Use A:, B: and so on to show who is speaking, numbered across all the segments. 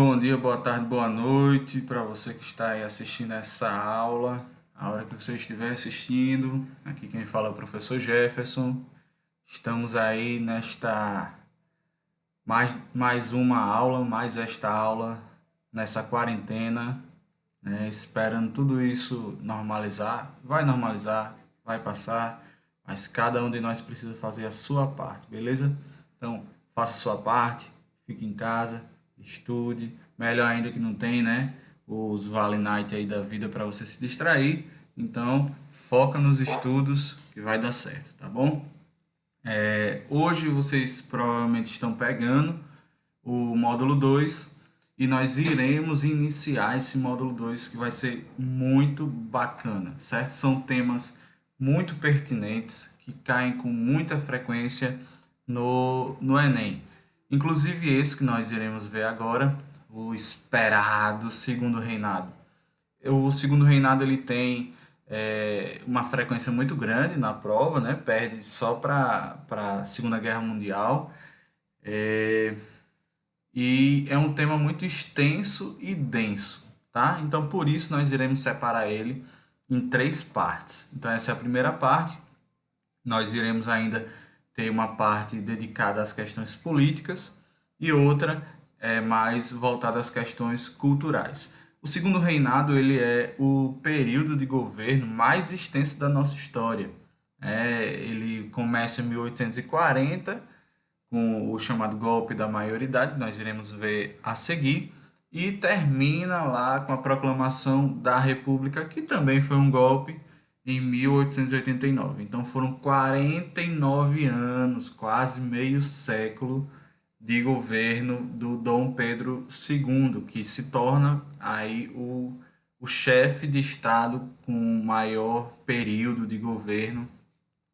A: Bom dia, boa tarde, boa noite para você que está aí assistindo essa aula. A hora que você estiver assistindo, aqui quem fala é o professor Jefferson. Estamos aí nesta mais uma aula, mais esta aula nessa quarentena, né? Esperando tudo isso normalizar, vai passar, mas cada um de nós precisa fazer a sua parte, beleza? Então, faça a sua parte, fique em casa, estude, melhor ainda que não tem, né? Os Vale Night aí da vida para você se distrair. Então, foca nos estudos que vai dar certo, tá bom? Hoje vocês provavelmente estão pegando o módulo 2 e nós iremos iniciar esse módulo 2 que vai ser muito bacana, certo? São temas muito pertinentes que caem com muita frequência no Enem. Inclusive esse que nós iremos ver agora, o esperado segundo reinado. O segundo reinado ele tem uma frequência muito grande na prova, né? Perde só para a Segunda Guerra Mundial. E é um tema muito extenso e denso, tá? Então, por isso, nós iremos separar ele em três partes. Então, essa é a primeira parte. Nós iremos ainda ter uma parte dedicada às questões políticas e outra mais voltada às questões culturais. O segundo reinado ele é o período de governo mais extenso da nossa história. Ele começa em 1840 com o chamado golpe da maioridade, que nós iremos ver a seguir, e termina lá com a proclamação da República, que também foi um golpe, em 1889. Então foram 49 anos, quase meio século, de governo do Dom Pedro II, que se torna aí o chefe de Estado com maior período de governo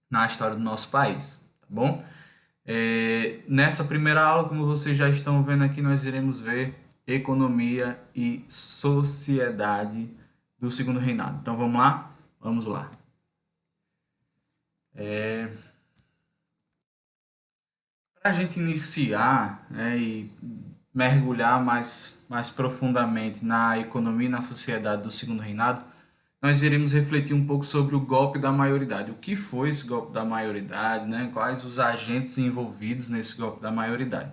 A: na história do nosso país, tá bom? Nessa primeira aula, como vocês já estão vendo aqui, nós iremos ver economia e sociedade do segundo reinado. Então vamos lá? Vamos lá. Para a gente iniciar, né, e mergulhar mais profundamente na economia e na sociedade do segundo reinado, nós iremos refletir um pouco sobre o golpe da maioridade. O que foi esse golpe da maioridade, né? Quais os agentes envolvidos nesse golpe da maioridade.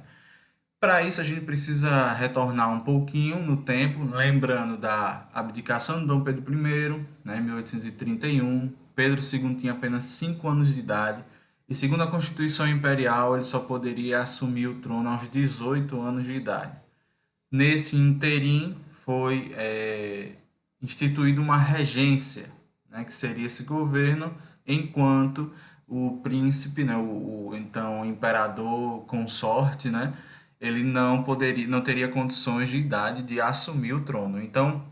A: Para isso, a gente precisa retornar um pouquinho no tempo, lembrando da abdicação de Dom Pedro I, né, em 1831. Pedro II tinha apenas 5 anos de idade e, segundo a Constituição Imperial, ele só poderia assumir o trono aos 18 anos de idade. Nesse interim, foi instituída uma regência, né, que seria esse governo, enquanto o príncipe, né, o então imperador consorte, né, ele não teria condições de idade de assumir o trono. Então,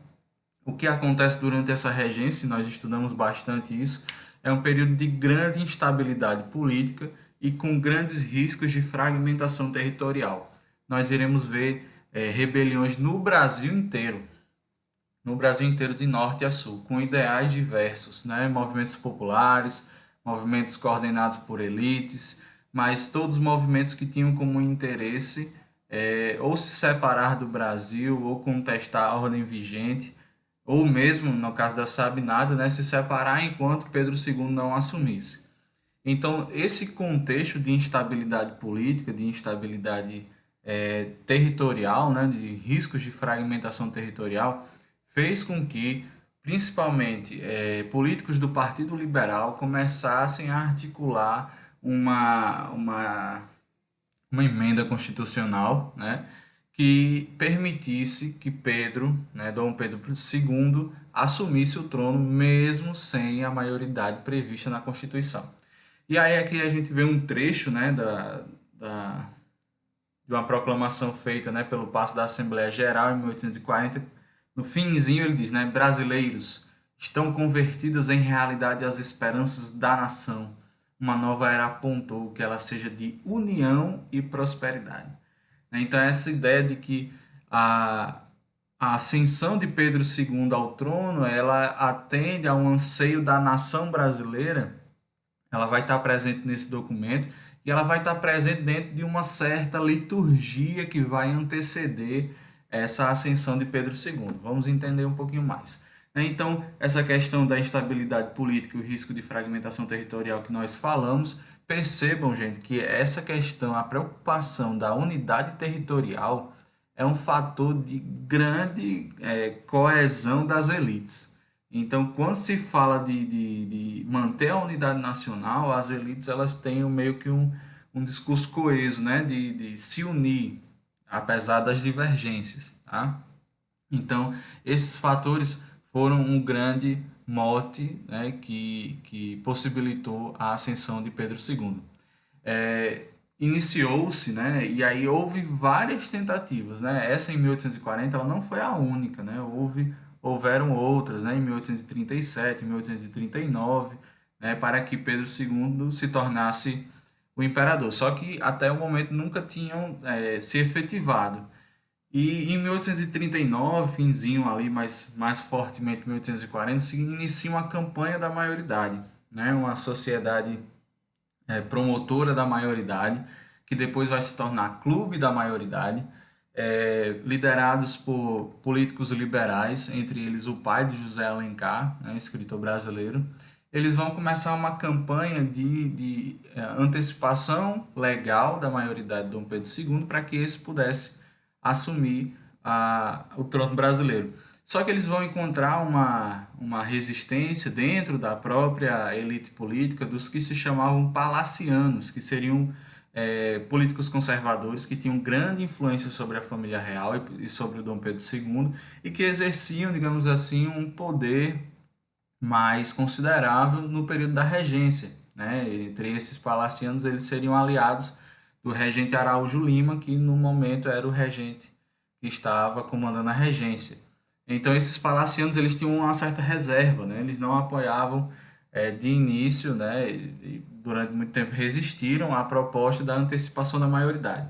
A: o que acontece durante essa regência, nós estudamos bastante isso, é um período de grande instabilidade política e com grandes riscos de fragmentação territorial. Nós iremos ver rebeliões no Brasil inteiro de norte a sul, com ideais diversos, né? Movimentos populares, movimentos coordenados por elites, mas todos movimentos que tinham como interesse ou se separar do Brasil, ou contestar a ordem vigente, ou mesmo, no caso da Sabinada, né, se separar enquanto Pedro II não assumisse. Então, esse contexto de instabilidade política, de instabilidade territorial, né, de riscos de fragmentação territorial, fez com que, principalmente, políticos do Partido Liberal começassem a articular uma emenda constitucional, né, que permitisse que Pedro, né, Dom Pedro II, assumisse o trono mesmo sem a maioridade prevista na Constituição. E aí aqui a gente vê um trecho, né, de uma proclamação feita, né, pelo passo da Assembleia Geral em 1840. No finzinho ele diz, né, brasileiros, estão convertidas em realidade as esperanças da nação. Uma nova era apontou que ela seja de união e prosperidade. Então essa ideia de que a ascensão de Pedro II ao trono, ela atende a um anseio da nação brasileira, ela vai estar presente nesse documento e ela vai estar presente dentro de uma certa liturgia que vai anteceder essa ascensão de Pedro II. Vamos entender um pouquinho mais. Então, essa questão da instabilidade política e o risco de fragmentação territorial que nós falamos, percebam, gente, que essa questão, a preocupação da unidade territorial é um fator de grande coesão das elites. Então, quando se fala de manter a unidade nacional, as elites elas têm meio que um discurso coeso, né? De se unir, apesar das divergências, tá? Então, esses fatores foram um grande mote, né, que possibilitou a ascensão de Pedro II. Iniciou-se, né, e aí houve várias tentativas, né? Essa em 1840 ela não foi a única, né? Houveram outras, né, em 1837, em 1839, né, para que Pedro II se tornasse o imperador. Só que até o momento nunca tinham se efetivado. E em 1839, finzinho ali, mais fortemente em 1840, se inicia uma campanha da maioridade, né? Uma sociedade promotora da maioridade, que depois vai se tornar clube da maioridade, liderados por políticos liberais, entre eles o pai de José Alencar, né, escritor brasileiro. Eles vão começar uma campanha de antecipação legal da maioridade de Dom Pedro II para que esse pudesse assumir o trono brasileiro. Só que eles vão encontrar uma resistência dentro da própria elite política dos que se chamavam palacianos, que seriam políticos conservadores que tinham grande influência sobre a família real e sobre o Dom Pedro II e que exerciam, digamos assim, um poder mais considerável no período da regência, né? Entre esses palacianos, eles seriam aliados do regente Araújo Lima, que no momento era o regente que estava comandando a regência. Então, esses palacianos eles tinham uma certa reserva, né? Eles não apoiavam de início, né? E durante muito tempo resistiram à proposta da antecipação da maioridade.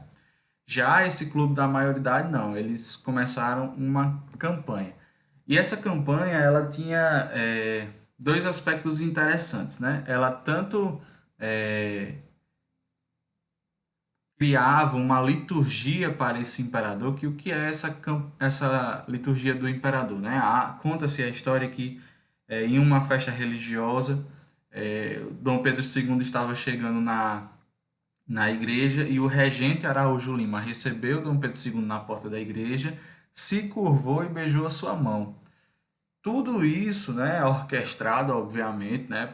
A: Já esse clube da maioridade, não, eles começaram uma campanha. E essa campanha, ela tinha dois aspectos interessantes, né? Ela tanto criava uma liturgia para esse imperador, que o que é essa liturgia do imperador, né? Conta-se a história que em uma festa religiosa, Dom Pedro II estava chegando na igreja e o regente Araújo Lima recebeu Dom Pedro II na porta da igreja, se curvou e beijou a sua mão. Tudo isso, né, orquestrado, obviamente, né,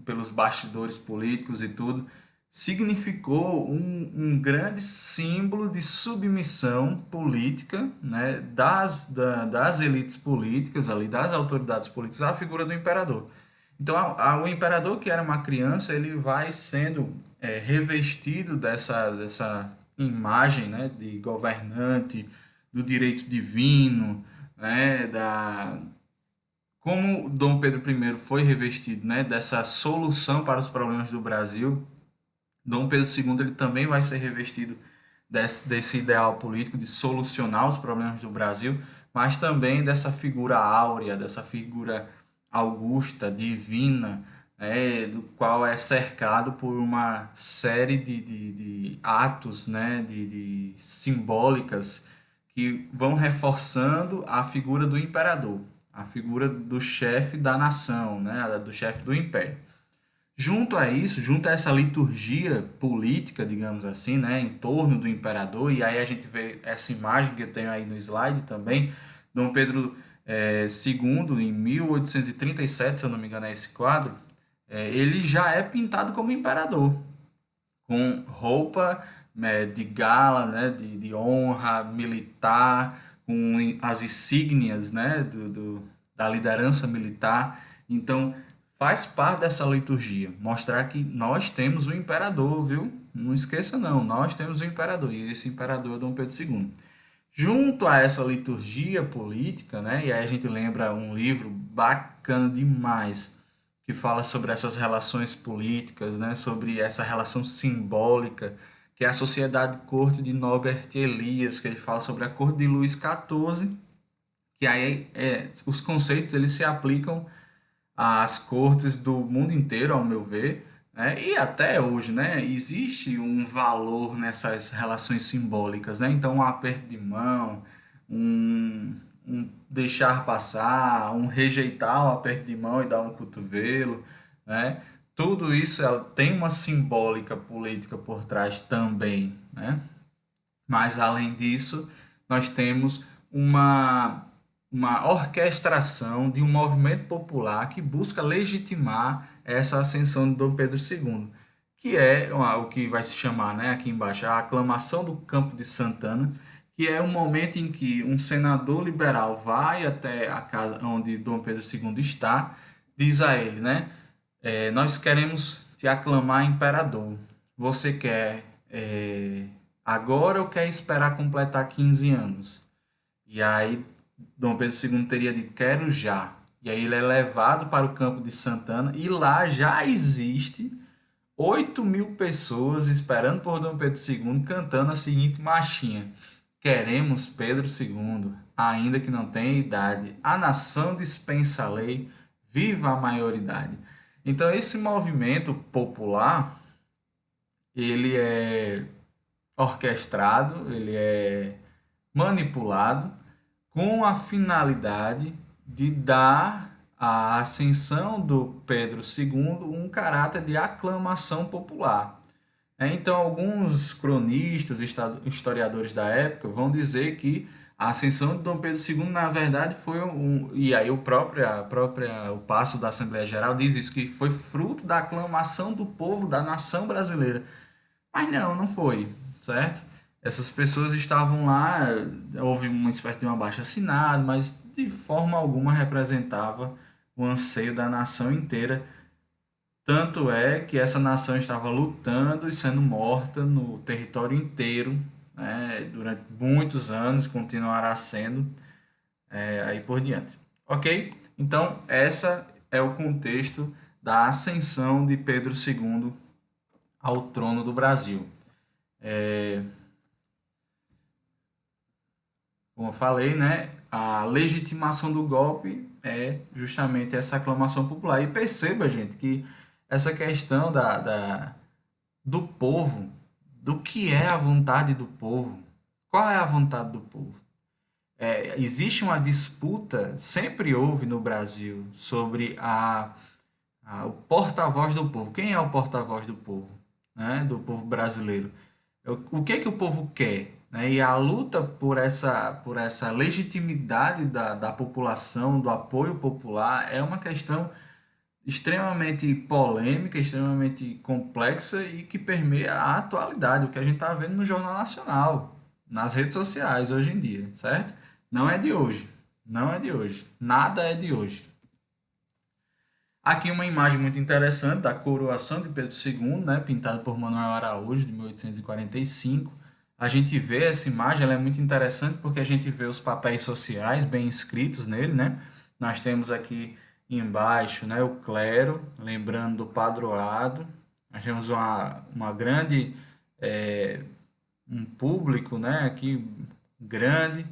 A: pelos bastidores políticos e tudo, significou um grande símbolo de submissão política, né, das elites políticas, ali, das autoridades políticas, à figura do imperador. Então, o imperador, que era uma criança, ele vai sendo revestido dessa imagem, né, de governante, do direito divino, né, como Dom Pedro I foi revestido, né, dessa solução para os problemas do Brasil, Dom Pedro II ele também vai ser revestido desse ideal político de solucionar os problemas do Brasil, mas também dessa figura áurea, dessa figura augusta, divina, do qual é cercado por uma série de atos, né, de simbólicas que vão reforçando a figura do imperador, a figura do chefe da nação, né, do chefe do império. Junto a isso, junto a essa liturgia política, digamos assim, né, em torno do imperador, e aí a gente vê essa imagem que eu tenho aí no slide também, Dom Pedro II, em 1837, se eu não me engano é esse quadro, ele já é pintado como imperador, com roupa de gala, né, de honra militar, com as insígnias, né, da liderança militar. Então, faz parte dessa liturgia, mostrar que nós temos o imperador, viu? Não esqueça não, nós temos o imperador, e esse imperador é Dom Pedro II. Junto a essa liturgia política, né, e aí a gente lembra um livro bacana demais, que fala sobre essas relações políticas, né, sobre essa relação simbólica, que é a Sociedade Corte de Norbert Elias, que ele fala sobre a Corte de Luís XIV, que aí os conceitos eles se aplicam às cortes do mundo inteiro, ao meu ver, né? E até hoje, né? Existe um valor nessas relações simbólicas, né? Então, um aperto de mão, um deixar passar, um rejeitar o aperto de mão e dar um cotovelo, né? Tudo isso tem uma simbólica política por trás também, né? Mas, além disso, nós temos uma, uma orquestração de um movimento popular que busca legitimar essa ascensão de Dom Pedro II, que é o que vai se chamar, né, aqui embaixo, a aclamação do Campo de Santana, que é um momento em que um senador liberal vai até a casa onde Dom Pedro II está, diz a ele, né, nós queremos te aclamar imperador. Você quer agora ou quer esperar completar 15 anos? E aí Dom Pedro II teria dito, quero já. E aí ele é levado para o Campo de Santana e lá já existe 8.000 pessoas esperando por Dom Pedro II cantando a seguinte marchinha. Queremos Pedro II, ainda que não tenha idade. A nação dispensa a lei, viva a maioridade. Então esse movimento popular, ele é orquestrado, ele é manipulado com a finalidade de dar à ascensão do Pedro II um caráter de aclamação popular. Então, alguns cronistas, historiadores da época vão dizer que a ascensão de Dom Pedro II, na verdade, foi e aí o passo da Assembleia Geral diz isso, que foi fruto da aclamação do povo, da nação brasileira. Mas não, não foi, certo? Essas pessoas estavam lá, houve uma espécie de um abaixo-assinado, mas de forma alguma representava o anseio da nação inteira. Tanto é que essa nação estava lutando e sendo morta no território inteiro, né, durante muitos anos, continuará sendo aí por diante. Ok? Então, essa é o contexto da ascensão de Pedro II ao trono do Brasil. Como eu falei, né, a legitimação do golpe é justamente essa aclamação popular. E perceba, gente, que essa questão do povo, do que é a vontade do povo, qual é a vontade do povo? Existe uma disputa, sempre houve no Brasil, sobre o porta-voz do povo. Quem é o porta-voz do povo, né, do povo brasileiro? O que é que o povo quer? Né? E a luta por essa legitimidade da população, do apoio popular, é uma questão extremamente polêmica, extremamente complexa e que permeia a atualidade, o que a gente está vendo no Jornal Nacional, nas redes sociais hoje em dia, certo? Não é de hoje, não é de hoje, nada é de hoje. Aqui uma imagem muito interessante da coroação de Pedro II, né, pintada por Manuel Araújo, de 1845. A gente vê essa imagem, ela é muito interessante porque a gente vê os papéis sociais bem escritos nele, né? Nós temos aqui embaixo, né, o clero, lembrando do padroado. Nós temos uma grande, um público, né, aqui grande.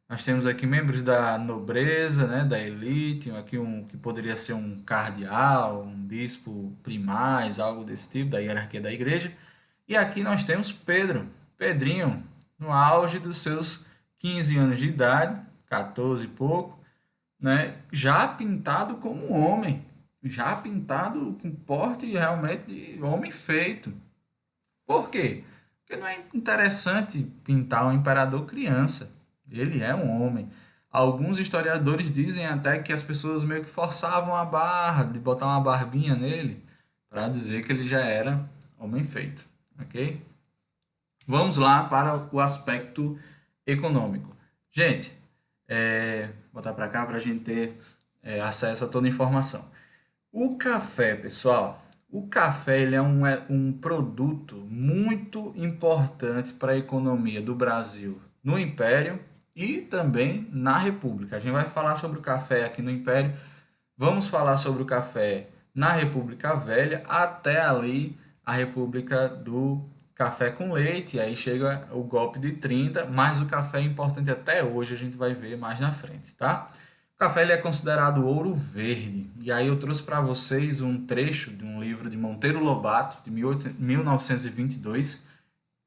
A: Nós temos aqui membros da nobreza, né, da elite, aqui um que poderia ser um cardeal, um bispo primaz, algo desse tipo, da hierarquia da igreja. E aqui nós temos Pedrinho, no auge dos seus 15 anos de idade, 14 e pouco, né, já pintado como um homem, já pintado com porte realmente de homem feito. Por quê? Porque não é interessante pintar um imperador criança. Ele é um homem. Alguns historiadores dizem até que as pessoas meio que forçavam a barra, de botar uma barbinha nele, para dizer que ele já era homem feito. Ok? Vamos lá para o aspecto econômico. Gente, botar para cá para a gente ter acesso a toda a informação. O café, pessoal, o café ele é um produto muito importante para a economia do Brasil no Império e também na República. A gente vai falar sobre o café aqui no Império, vamos falar sobre o café na República Velha, até ali a República do Café com Leite, aí chega o golpe de 30, mas o café é importante até hoje, a gente vai ver mais na frente, tá? O café ele é considerado ouro verde. E aí eu trouxe para vocês um trecho de um livro de Monteiro Lobato, de 1922,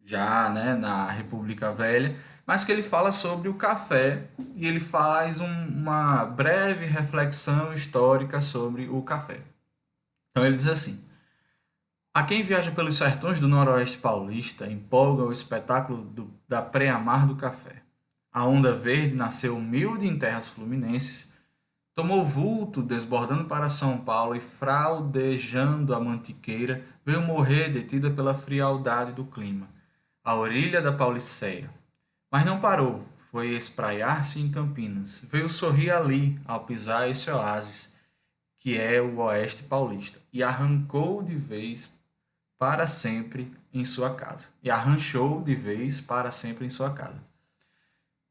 A: já, né, na República Velha, mas que ele fala sobre o café e ele faz uma breve reflexão histórica sobre o café. Então ele diz assim: a quem viaja pelos sertões do Noroeste paulista empolga o espetáculo da pré-amar do café. A onda verde nasceu humilde em terras fluminenses, tomou vulto desbordando para São Paulo e fraudejando a mantiqueira, veio morrer detida pela frialdade do clima, à orilha da Pauliceia. Mas não parou, foi espraiar-se em Campinas, veio sorrir ali ao pisar esse oásis, que é o Oeste Paulista, e arrancou de vez para sempre em sua casa. E arranchou de vez para sempre em sua casa.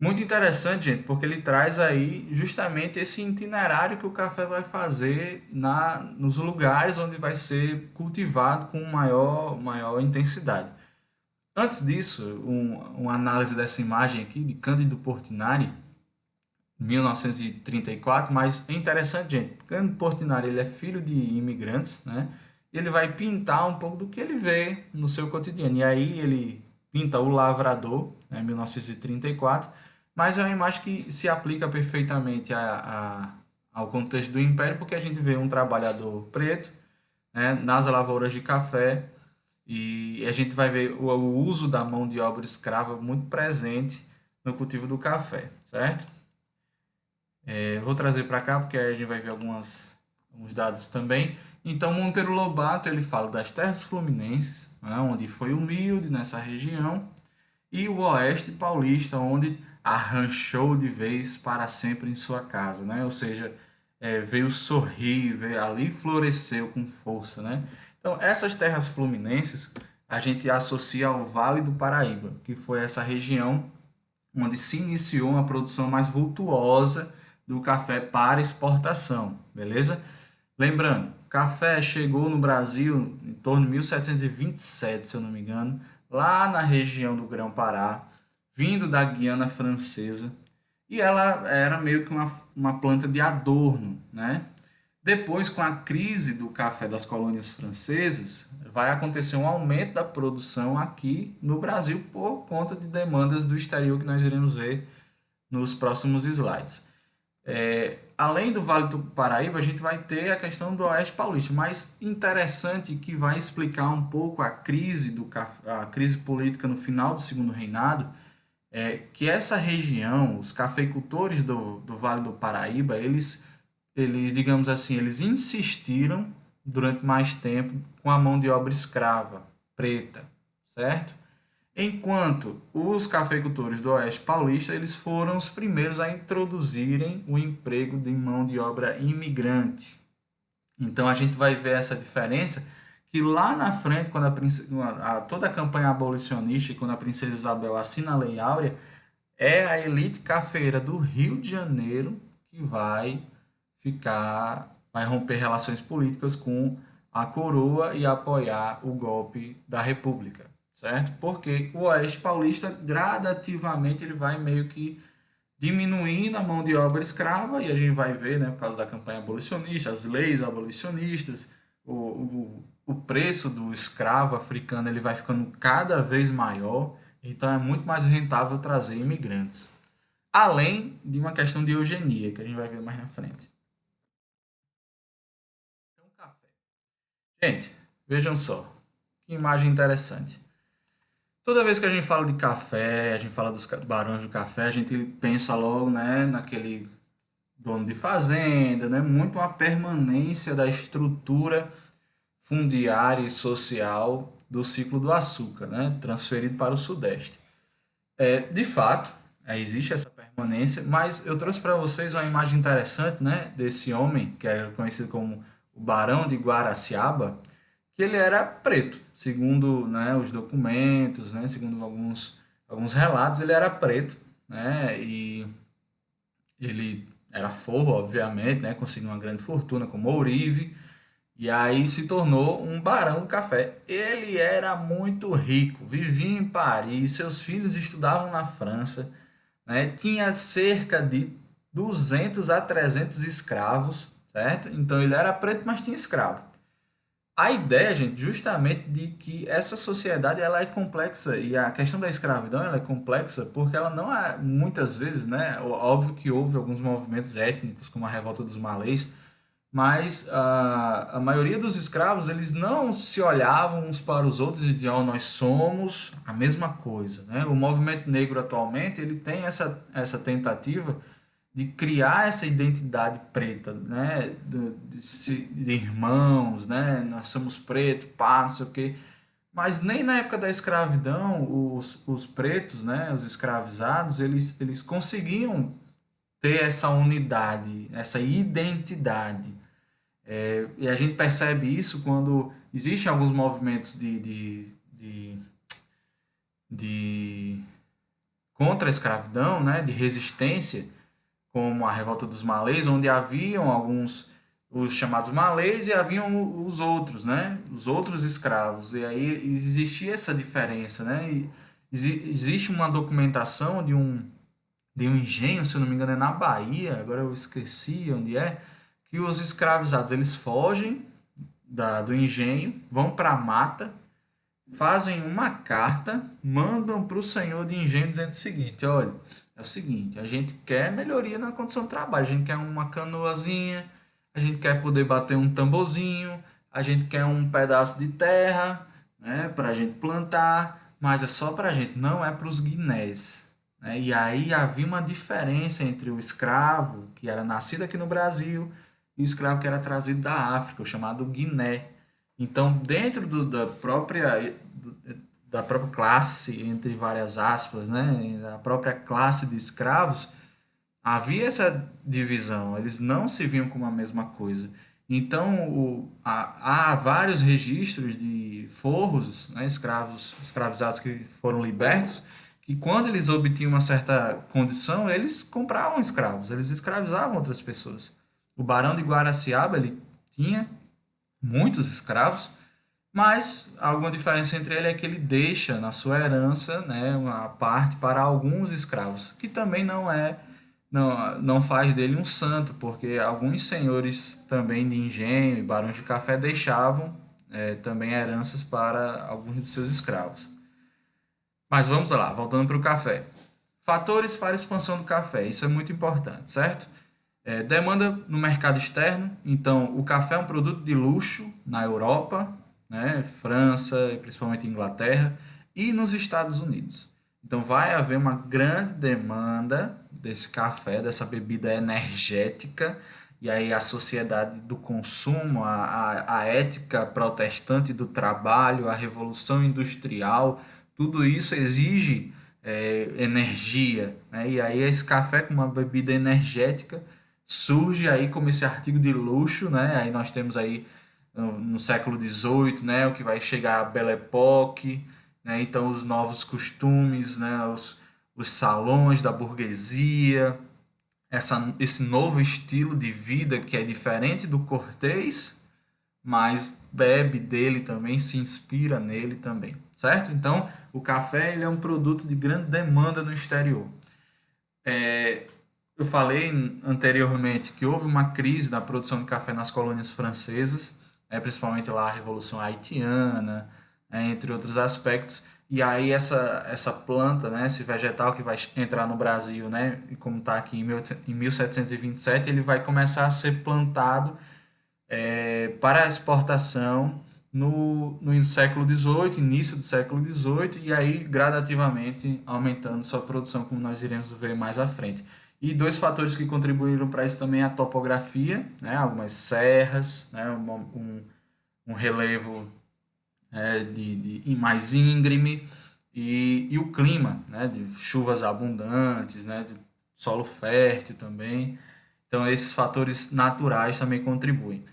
A: Muito interessante, gente, porque ele traz aí justamente esse itinerário que o café vai fazer nos lugares onde vai ser cultivado com maior intensidade. Antes disso, uma análise dessa imagem aqui de Cândido Portinari, 1934, mas é interessante, gente. Cândido Portinari, ele é filho de imigrantes, né? E ele vai pintar um pouco do que ele vê no seu cotidiano. E aí ele pinta o Lavrador, né, 1934, mas é uma imagem que se aplica perfeitamente ao contexto do Império, porque a gente vê um trabalhador preto, né, nas lavouras de café, e a gente vai ver o uso da mão de obra escrava muito presente no cultivo do café, certo? Vou trazer para cá porque aí a gente vai ver alguns dados também. Então, Monteiro Lobato ele fala das terras fluminenses, né, onde foi humilde nessa região, e o Oeste Paulista, onde arranchou de vez para sempre em sua casa, né? Ou seja, veio sorrir, veio, ali floresceu com força, né? Então, essas terras fluminenses a gente associa ao Vale do Paraíba, que foi essa região onde se iniciou uma produção mais vultuosa do café para exportação, beleza? Lembrando, o café chegou no Brasil em torno de 1727, se eu não me engano, lá na região do Grão-Pará, vindo da Guiana Francesa, e ela era meio que uma planta de adorno, né? Depois, com a crise do café das colônias francesas, vai acontecer um aumento da produção aqui no Brasil por conta de demandas do exterior que nós iremos ver nos próximos slides. Além do Vale do Paraíba, a gente vai ter a questão do Oeste Paulista, mas interessante que vai explicar um pouco a crise a crise política no final do Segundo Reinado, que essa região, os cafeicultores do Vale do Paraíba, digamos assim, eles insistiram durante mais tempo com a mão de obra escrava, preta, certo? Enquanto os cafeicultores do Oeste Paulista, eles foram os primeiros a introduzirem o emprego de mão de obra imigrante. Então a gente vai ver essa diferença que lá na frente, quando toda a campanha abolicionista, quando a princesa Isabel assina a Lei Áurea, é a elite cafeira do Rio de Janeiro que vai romper relações políticas com a coroa e apoiar o golpe da República, certo? Porque o Oeste Paulista gradativamente ele vai meio que diminuindo a mão de obra escrava, e a gente vai ver, né, por causa da campanha abolicionista, as leis abolicionistas, o preço do escravo africano ele vai ficando cada vez maior, então é muito mais rentável trazer imigrantes. Além de uma questão de eugenia, que a gente vai ver mais na frente. Então, café. Gente, vejam só, que imagem interessante. Toda vez que a gente fala de café, a gente fala dos barões do café, a gente pensa logo, né, naquele dono de fazenda, né, muito uma permanência da estrutura fundiária e social do ciclo do açúcar, né, transferido para o Sudeste. De fato, existe essa permanência, mas eu trouxe para vocês uma imagem interessante, né, desse homem que era conhecido como o Barão de Guaraciaba, que ele era preto, segundo, né, os documentos, né, segundo alguns relatos, ele era preto, né, e ele era forro, obviamente, né, conseguiu uma grande fortuna como ourive, e aí se tornou um barão do café. Ele era muito rico, vivia em Paris, seus filhos estudavam na França, né, tinha cerca de 200 a 300 escravos, certo? Então ele era preto, mas tinha escravo. A ideia, gente, justamente de que essa sociedade ela é complexa e a questão da escravidão ela é complexa porque ela não é muitas vezes, né? Óbvio que houve alguns movimentos étnicos como a revolta dos malês, mas a maioria dos escravos eles não se olhavam uns para os outros e diziam, oh, nós somos a mesma coisa, né? O movimento negro atualmente ele tem essa tentativa de criar essa identidade preta, né? De irmãos, né? Nós somos pretos, pá, não sei o quê. Mas nem na época da escravidão, os pretos, né? Os escravizados, eles conseguiam ter essa unidade, essa identidade. E a gente percebe isso quando existem alguns movimentos de contra a escravidão, né? De resistência, como a Revolta dos Malês, onde haviam alguns os chamados malês e haviam os outros, né? Os outros escravos. E aí existia essa diferença, né? E existe uma documentação de um engenho, se eu não me engano, é na Bahia, agora eu esqueci onde é, que os escravizados eles fogem do engenho, vão para a mata, fazem uma carta, mandam para o senhor de engenho dizendo o seguinte: olha, é o seguinte, a gente quer melhoria na condição de trabalho, a gente quer uma canoazinha, a gente quer poder bater um tamborzinho, a gente quer um pedaço de terra, né, para a gente plantar, mas é só para a gente, não é para os guinés. Né? E aí havia uma diferença entre o escravo, que era nascido aqui no Brasil, e o escravo que era trazido da África, o chamado Guiné. Então, dentro da própria classe, entre várias aspas, né, da própria classe de escravos, havia essa divisão, eles não se viam como a mesma coisa. Então, há vários registros de forros, né, escravizados que foram libertos, que quando eles obtinham uma certa condição, eles compravam escravos, eles escravizavam outras pessoas. O Barão de Guaraciaba, ele tinha muitos escravos, mas alguma diferença entre ele é que ele deixa na sua herança, né, uma parte para alguns escravos, que também não faz dele um santo, porque alguns senhores também de engenho e barões de café deixavam também heranças para alguns de seus escravos. Mas vamos lá, voltando para o café. Fatores para a expansão do café, isso é muito importante, certo? Demanda no mercado externo, então o café é um produto de luxo na Europa, né, França, principalmente Inglaterra, e nos Estados Unidos. Então vai haver uma grande demanda desse café, dessa bebida energética, e aí a sociedade do consumo, a ética protestante do trabalho, a revolução industrial, tudo isso exige energia, né? E aí esse café com uma bebida energética surge aí como esse artigo de luxo, né? Aí nós temos aí no século XVIII, né? O que vai chegar a Belle Époque, né? Então os novos costumes, né? Os salões da burguesia, esse novo estilo de vida que é diferente do cortês, mas bebe dele também, se inspira nele também, certo? Então, o café ele é um produto de grande demanda no exterior. Eu falei anteriormente que houve uma crise na produção de café nas colônias francesas, principalmente lá a Revolução Haitiana, entre outros aspectos. E aí essa planta, né, esse vegetal que vai entrar no Brasil, né, e como está aqui em 1727, ele vai começar a ser plantado para exportação no século XVIII, início do século XVIII, e aí gradativamente aumentando sua produção, como nós iremos ver mais à frente. E dois fatores que contribuíram para isso também é a topografia, né, algumas serras, né, um relevo mais íngreme, e o clima, né, de chuvas abundantes, né, de solo fértil também. Então, esses fatores naturais também contribuem.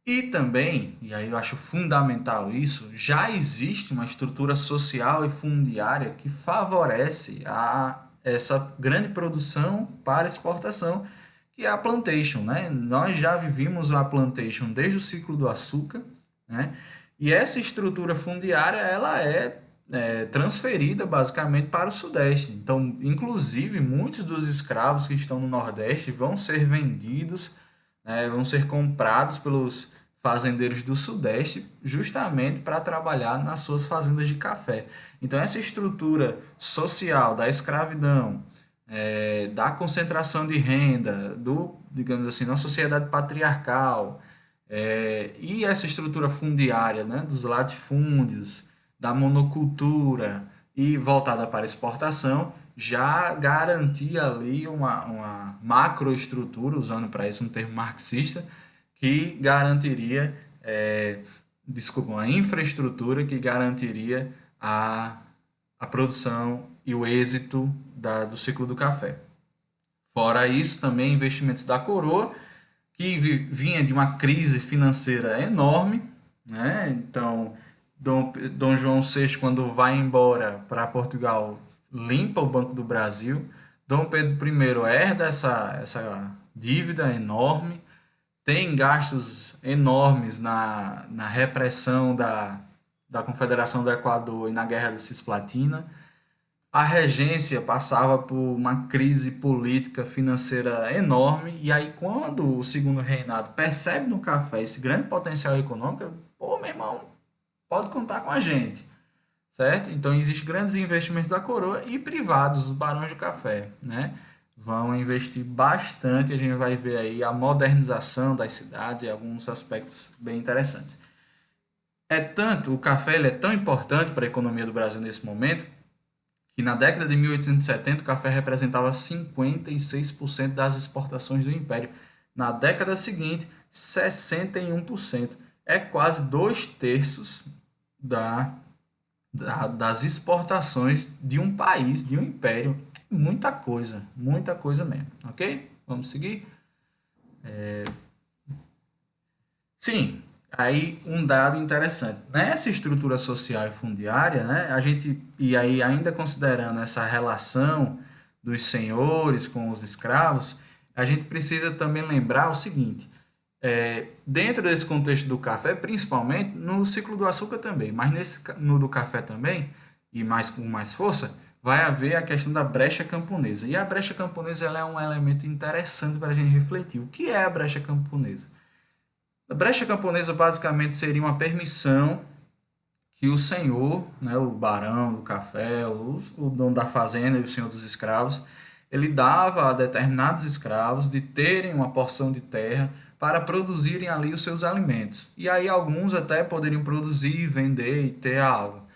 A: E também, e aí eu acho fundamental isso, já existe uma estrutura social e fundiária que favorece essa grande produção para exportação, que é a plantation, né? Nós já vivimos a plantation desde o ciclo do açúcar, né? E essa estrutura fundiária, ela é transferida basicamente para o Sudeste. Então, inclusive, muitos dos escravos que estão no Nordeste vão ser vendidos, né, vão ser comprados pelos fazendeiros do Sudeste justamente para trabalhar nas suas fazendas de café. Então, essa estrutura social da escravidão, da concentração de renda, digamos assim, uma sociedade patriarcal, e essa estrutura fundiária, né, dos latifúndios, da monocultura e voltada para exportação, já garantia ali uma macroestrutura, usando para isso um termo marxista, que garantiria, desculpa, uma infraestrutura que garantiria a produção e o êxito do ciclo do café. Fora isso, também investimentos da coroa, que vinha de uma crise financeira enorme, né? Então, Dom João VI, quando vai embora para Portugal, limpa o Banco do Brasil. Dom Pedro I herda essa dívida enorme, tem gastos enormes na repressão da Confederação do Equador e na Guerra da Cisplatina. A regência passava por uma crise política financeira enorme, e aí quando o segundo reinado percebe no café esse grande potencial econômico, pô, meu irmão, pode contar com a gente, certo? Então existem grandes investimentos da coroa e privados, os barões do café, né? Vão investir bastante, a gente vai ver aí a modernização das cidades e alguns aspectos bem interessantes. O café ele é tão importante para a economia do Brasil nesse momento, que na década de 1870 o café representava 56% das exportações do Império. Na década seguinte, 61%. É quase 2/3 das exportações de um país, de um império. Muita coisa mesmo, ok? Vamos seguir? Sim, aí um dado interessante. Nessa estrutura social e fundiária, né, e aí ainda considerando essa relação dos senhores com os escravos, a gente precisa também lembrar o seguinte, dentro desse contexto do café, principalmente, no ciclo do açúcar também, mas no do café também, e com mais força, vai haver a questão da brecha camponesa. E a brecha camponesa ela é um elemento interessante para a gente refletir. O que é a brecha camponesa? A brecha camponesa basicamente seria uma permissão que o senhor, né, o barão do café, o dono da fazenda e o senhor dos escravos, ele dava a determinados escravos de terem uma porção de terra para produzirem ali os seus alimentos. E aí alguns até poderiam produzir, vender e ter algo.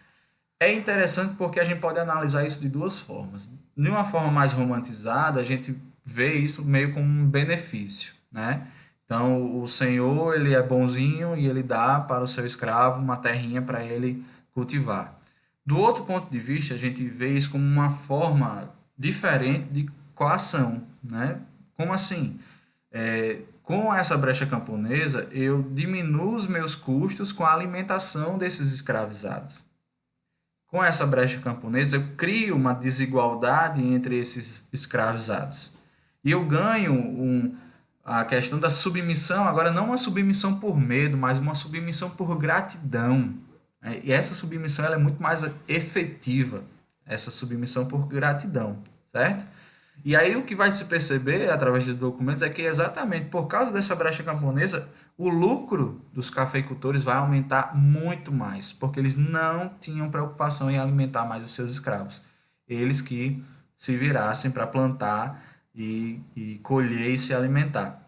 A: É interessante porque a gente pode analisar isso de duas formas. De uma forma mais romantizada, a gente vê isso meio como um benefício, né? Então, o senhor, ele é bonzinho e ele dá para o seu escravo uma terrinha para ele cultivar. Do outro ponto de vista, a gente vê isso como uma forma diferente de coação, né? Como assim? Com essa brecha camponesa, eu diminuo os meus custos com a alimentação desses escravizados. Com essa brecha camponesa, eu crio uma desigualdade entre esses escravizados. E eu ganho a questão da submissão, agora não uma submissão por medo, mas uma submissão por gratidão. E essa submissão ela é muito mais efetiva, essa submissão por gratidão, certo? E aí o que vai se perceber através dos documentos é que exatamente por causa dessa brecha camponesa, o lucro dos cafeicultores vai aumentar muito mais, porque eles não tinham preocupação em alimentar mais os seus escravos. Eles que se virassem para plantar e colher e se alimentar.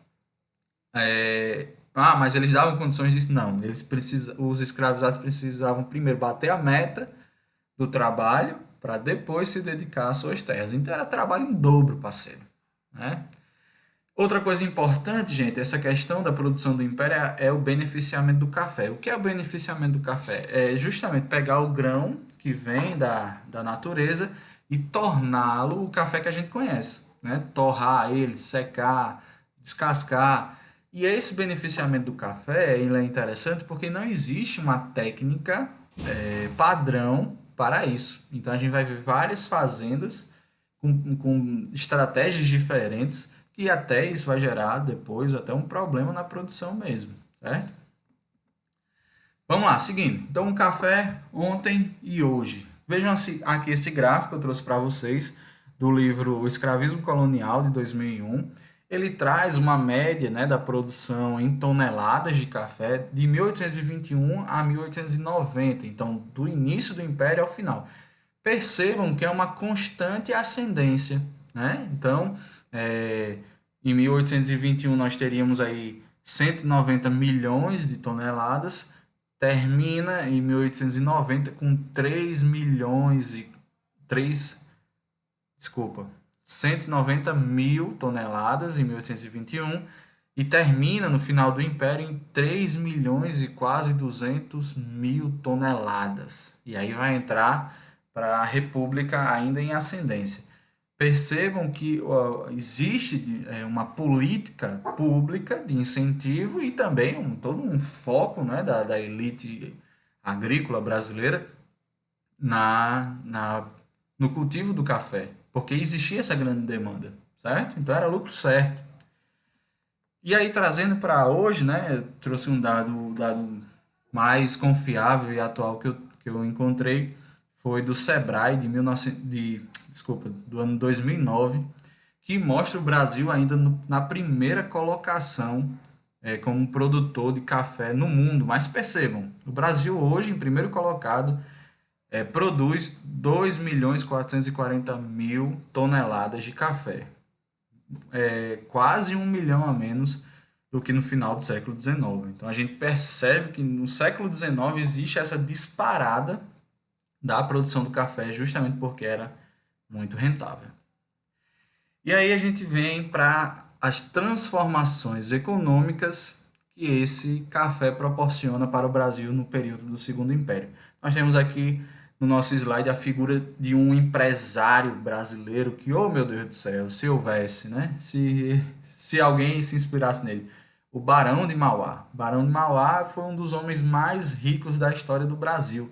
A: Mas eles davam condições disso? Não. Os escravizados precisavam primeiro bater a meta do trabalho para depois se dedicar às suas terras. Então era trabalho em dobro, parceiro, né? Outra coisa importante, gente, essa questão da produção do império é o beneficiamento do café. O que é o beneficiamento do café? É justamente pegar o grão que vem da natureza e torná-lo o café que a gente conhece, né? Torrar ele, secar, descascar. E esse beneficiamento do café ele é interessante porque não existe uma técnica padrão para isso. Então a gente vai ver várias fazendas com estratégias diferentes que até isso vai gerar depois até um problema na produção mesmo, certo? Vamos lá, seguindo. Então, o café ontem e hoje. Vejam aqui esse gráfico que eu trouxe para vocês do livro O Escravismo Colonial, de 2001. ele traz uma média, né, da produção em toneladas de café de 1821 a 1890, então do início do Império ao final. Percebam que é uma constante ascendência, né? Então, em 1821 nós teríamos aí 190 milhões de toneladas, termina em 1890 com 3 milhões e 3, desculpa, 190 mil toneladas em 1821 e termina no final do Império em 3 milhões e quase 200 mil toneladas. E aí vai entrar para a República ainda em ascendência. Percebam que existe uma política pública de incentivo e também todo um foco, né, da elite agrícola brasileira no cultivo do café, porque existia essa grande demanda, certo? Então era lucro certo. E aí, trazendo para hoje, né, eu trouxe um dado mais confiável e atual que eu encontrei, foi do Sebrae de 1900, desculpa, do ano 2009, que mostra o Brasil ainda na primeira colocação como produtor de café no mundo. Mas percebam, o Brasil hoje, em primeiro colocado, produz 2.440.000 toneladas de café, quase 1 milhão a menos do que no final do século XIX. Então a gente percebe que no século XIX existe essa disparada da produção do café justamente porque era muito rentável. E aí a gente vem para as transformações econômicas que esse café proporciona para o Brasil no período do Segundo Império. Nós temos aqui no nosso slide a figura de um empresário brasileiro que, oh meu Deus do céu, se houvesse, né? Se alguém se inspirasse nele. O Barão de Mauá. Barão de Mauá foi um dos homens mais ricos da história do Brasil.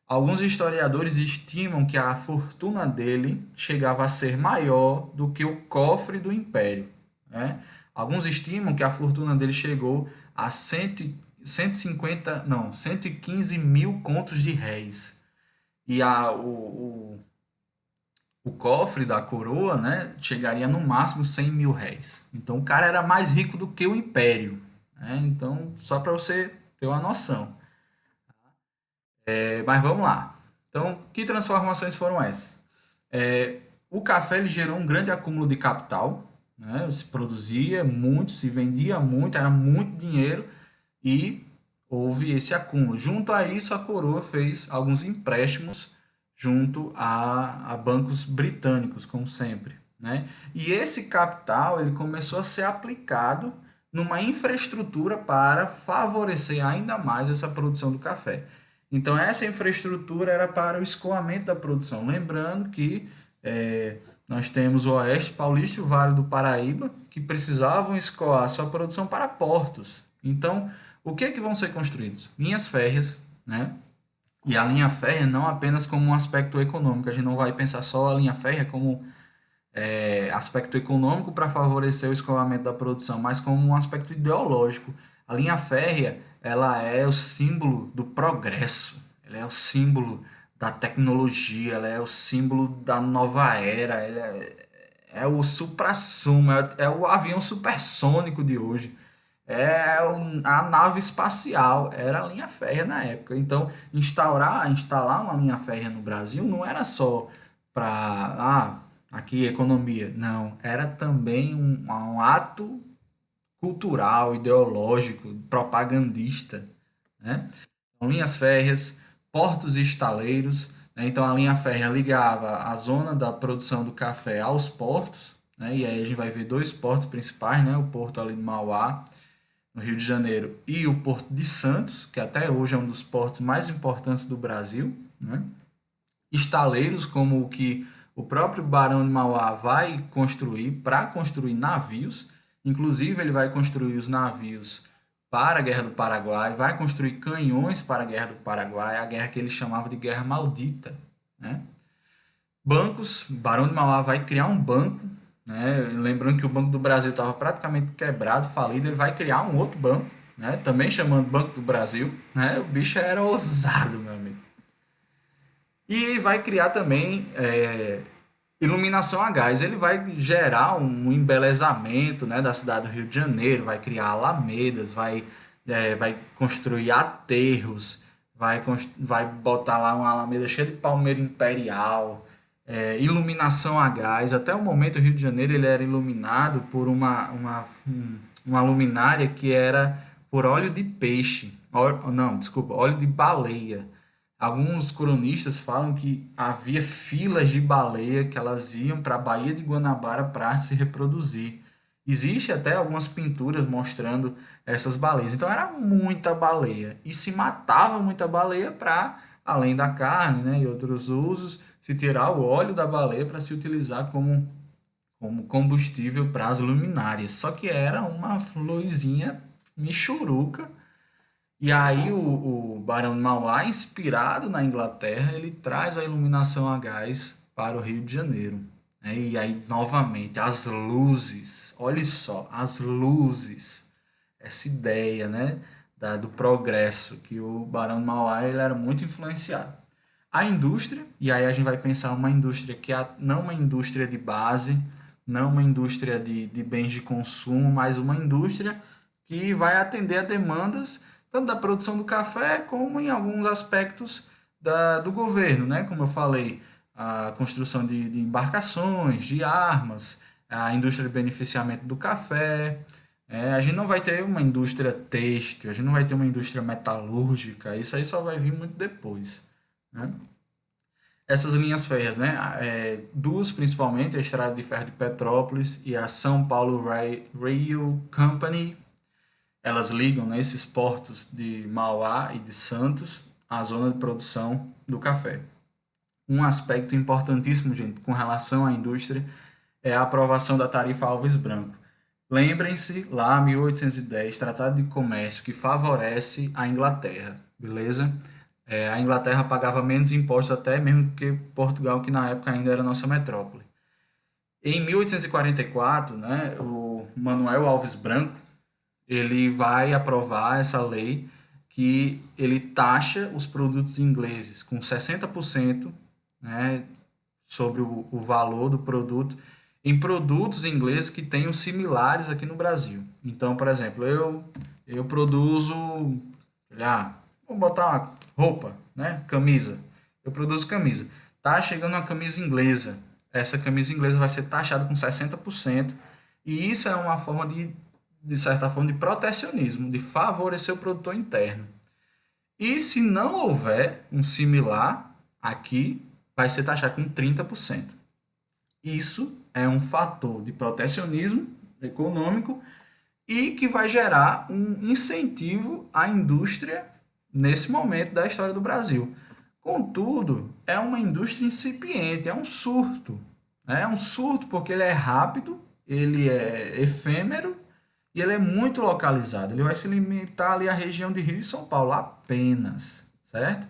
A: Alguns historiadores estimam que a fortuna dele chegava a ser maior do que o cofre do império, né? Alguns estimam que a fortuna dele chegou a 150, não, 115 mil contos de réis. E o cofre da coroa, né, chegaria no máximo 100 mil réis. Então o cara era mais rico do que o império, né? Então, só para você ter uma noção. Mas vamos lá. Então, que transformações foram essas? O café ele gerou um grande acúmulo de capital, né? Se produzia muito, se vendia muito, era muito dinheiro e houve esse acúmulo. Junto a isso, a coroa fez alguns empréstimos junto a bancos britânicos, como sempre, né? E esse capital ele começou a ser aplicado numa infraestrutura para favorecer ainda mais essa produção do café. Então, essa infraestrutura era para o escoamento da produção. Lembrando que nós temos o Oeste Paulista e o Vale do Paraíba, que precisavam escoar sua produção para portos. Então, o que vão ser construídos? Linhas férreas, né? E a linha férrea não apenas como um aspecto econômico, a gente não vai pensar só a linha férrea como aspecto econômico para favorecer o escoamento da produção, mas como um aspecto ideológico. A linha férrea, ela é o símbolo do progresso, ela é o símbolo da tecnologia, ela é o símbolo da nova era, ela é o suprassumo, é o avião supersônico de hoje. A nave espacial, era a linha férrea na época. Então, instalar uma linha férrea no Brasil não era só para aqui economia, não, era também um ato cultural, ideológico, propagandista, né? Então, linhas férreas, portos e estaleiros, né? Então a linha férrea ligava a zona da produção do café aos portos, né? E aí a gente vai ver dois portos principais, né? O porto ali de Mauá, no Rio de Janeiro, e o Porto de Santos, que até hoje é um dos portos mais importantes do Brasil, né? Estaleiros, como o que o próprio Barão de Mauá vai construir para construir navios, inclusive ele vai construir os navios para a Guerra do Paraguai, vai construir canhões para a Guerra do Paraguai, a guerra que ele chamava de Guerra Maldita, né? Bancos, Barão de Mauá vai criar um banco, né? Lembrando que o Banco do Brasil estava praticamente quebrado, falido, ele vai criar um outro banco, né? Também chamando Banco do Brasil, né? O bicho era ousado, meu amigo. E vai criar também Iluminação a gás, ele vai gerar um embelezamento, né, da cidade do Rio de Janeiro, vai criar alamedas, vai construir aterros, vai botar lá uma alameda cheia de palmeira imperial, iluminação a gás. Até o momento, o Rio de Janeiro ele era iluminado por uma luminária que era por óleo de peixe. Não, desculpa, óleo de baleia. Alguns cronistas falam que havia filas de baleia que elas iam para a Baía de Guanabara para se reproduzir. Existe até algumas pinturas mostrando essas baleias. Então era muita baleia e se matava muita baleia para, além da carne, né, e outros usos, se tirar o óleo da baleia para se utilizar como combustível para as luminárias. Só que era uma luzinha michuruca e aí o Barão de Mauá, inspirado na Inglaterra, ele traz a iluminação a gás para o Rio de Janeiro, né? E aí, novamente, as luzes, olhe só, as luzes, essa ideia, né, do progresso, que o Barão de Mauá ele era muito influenciado. A indústria, e aí a gente vai pensar uma indústria que é não uma indústria de base, não uma indústria de bens de consumo, mas uma indústria que vai atender a demandas tanto da produção do café como em alguns aspectos do governo, né? Como eu falei, a construção de embarcações, de armas, a indústria de beneficiamento do café. A gente não vai ter uma indústria têxtil, a gente não vai ter uma indústria metalúrgica, isso aí só vai vir muito depois, né? Essas linhas férreas, né? Duas principalmente, a Estrada de Ferro de Petrópolis e a São Paulo Rail Company, elas ligam, né, esses portos de Mauá e de Santos à zona de produção do café. Um aspecto importantíssimo, gente, com relação à indústria é a aprovação da tarifa Alves Branco. Lembrem-se, lá 1810, Tratado de Comércio que favorece a Inglaterra, beleza? A Inglaterra pagava menos impostos até mesmo do que Portugal, que na época ainda era nossa metrópole. Em 1844, né, o Manuel Alves Branco, ele vai aprovar essa lei que ele taxa os produtos ingleses com 60%, né, sobre o valor do produto em produtos ingleses que tenham similares aqui no Brasil. Então, por exemplo, eu produzo, vamos botar uma roupa, né, camisa. Eu produzo camisa. Tá chegando uma camisa inglesa. Essa camisa inglesa vai ser taxada com 60%. E isso é uma forma de certa forma, de protecionismo, de favorecer o produtor interno. E se não houver um similar, aqui vai ser taxado com 30%. Isso é um fator de protecionismo econômico e que vai gerar um incentivo à indústria nesse momento da história do Brasil. Contudo, é uma indústria incipiente, é um surto. Né? É um surto porque ele é rápido, ele é efêmero e ele é muito localizado. Ele vai se limitar ali à região de Rio e São Paulo apenas, certo?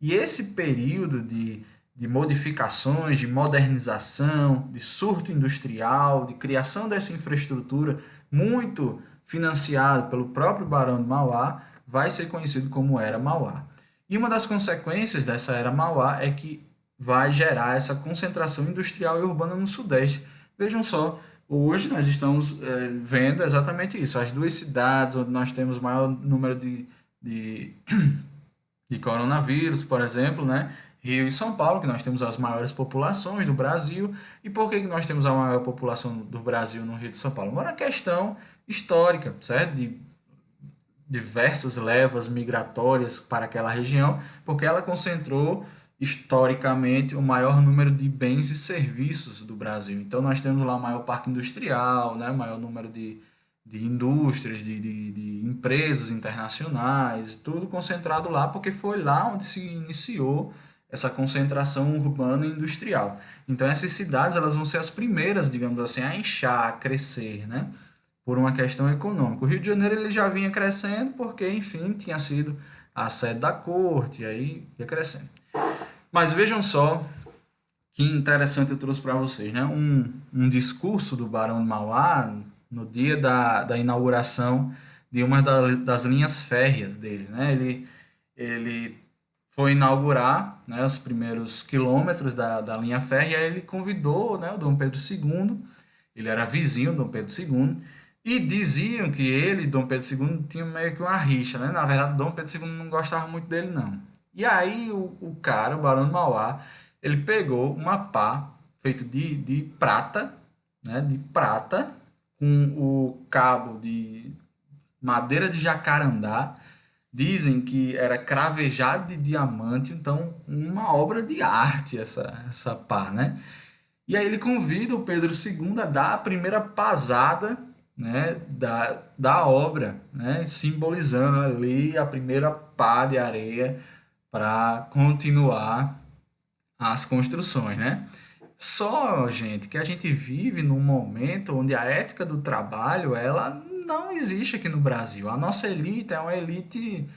A: E esse período de modificações, de modernização, de surto industrial, de criação dessa infraestrutura, muito financiado pelo próprio Barão de Mauá, vai ser conhecido como Era Mauá. E uma das consequências dessa Era Mauá é que vai gerar essa concentração industrial e urbana no Sudeste. Vejam só, hoje nós estamos vendo exatamente isso. As duas cidades onde nós temos o maior número de, de coronavírus, por exemplo, né? Rio e São Paulo, que nós temos as maiores populações do Brasil. E por que nós temos a maior população do Brasil no Rio de São Paulo? Uma questão histórica, certo? De diversas levas migratórias para aquela região, porque ela concentrou historicamente o maior número de bens e serviços do Brasil. Então nós temos lá o maior parque industrial, né, o maior número de indústrias, de empresas internacionais, tudo concentrado lá, porque foi lá onde se iniciou essa concentração urbana e industrial. Então essas cidades elas vão ser as primeiras, digamos assim, a inchar, a crescer, né? Por uma questão econômica. O Rio de Janeiro ele já vinha crescendo porque, enfim, tinha sido a sede da corte, e aí ia crescendo. Mas vejam só que interessante eu trouxe para vocês, né? Um discurso do Barão de Mauá no dia da inauguração de uma das linhas férreas dele, né? Ele foi inaugurar, né, os primeiros quilômetros da linha férrea, e aí ele convidou, né, o Dom Pedro II, ele era vizinho do Dom Pedro II, e diziam que ele e Dom Pedro II tinham meio que uma rixa, né? Na verdade, Dom Pedro II não gostava muito dele, não. E aí o cara, o Barão de Mauá, ele pegou uma pá feita de prata, né, de prata, com o cabo de madeira de jacarandá. Dizem que era cravejado de diamante, então uma obra de arte essa pá, né? E aí ele convida o Pedro II a dar a primeira pasada, né, da obra, né, simbolizando ali a primeira pá de areia para continuar as construções, né? Só, gente, que a gente vive num momento onde a ética do trabalho, ela não existe aqui no Brasil. A nossa elite é uma elite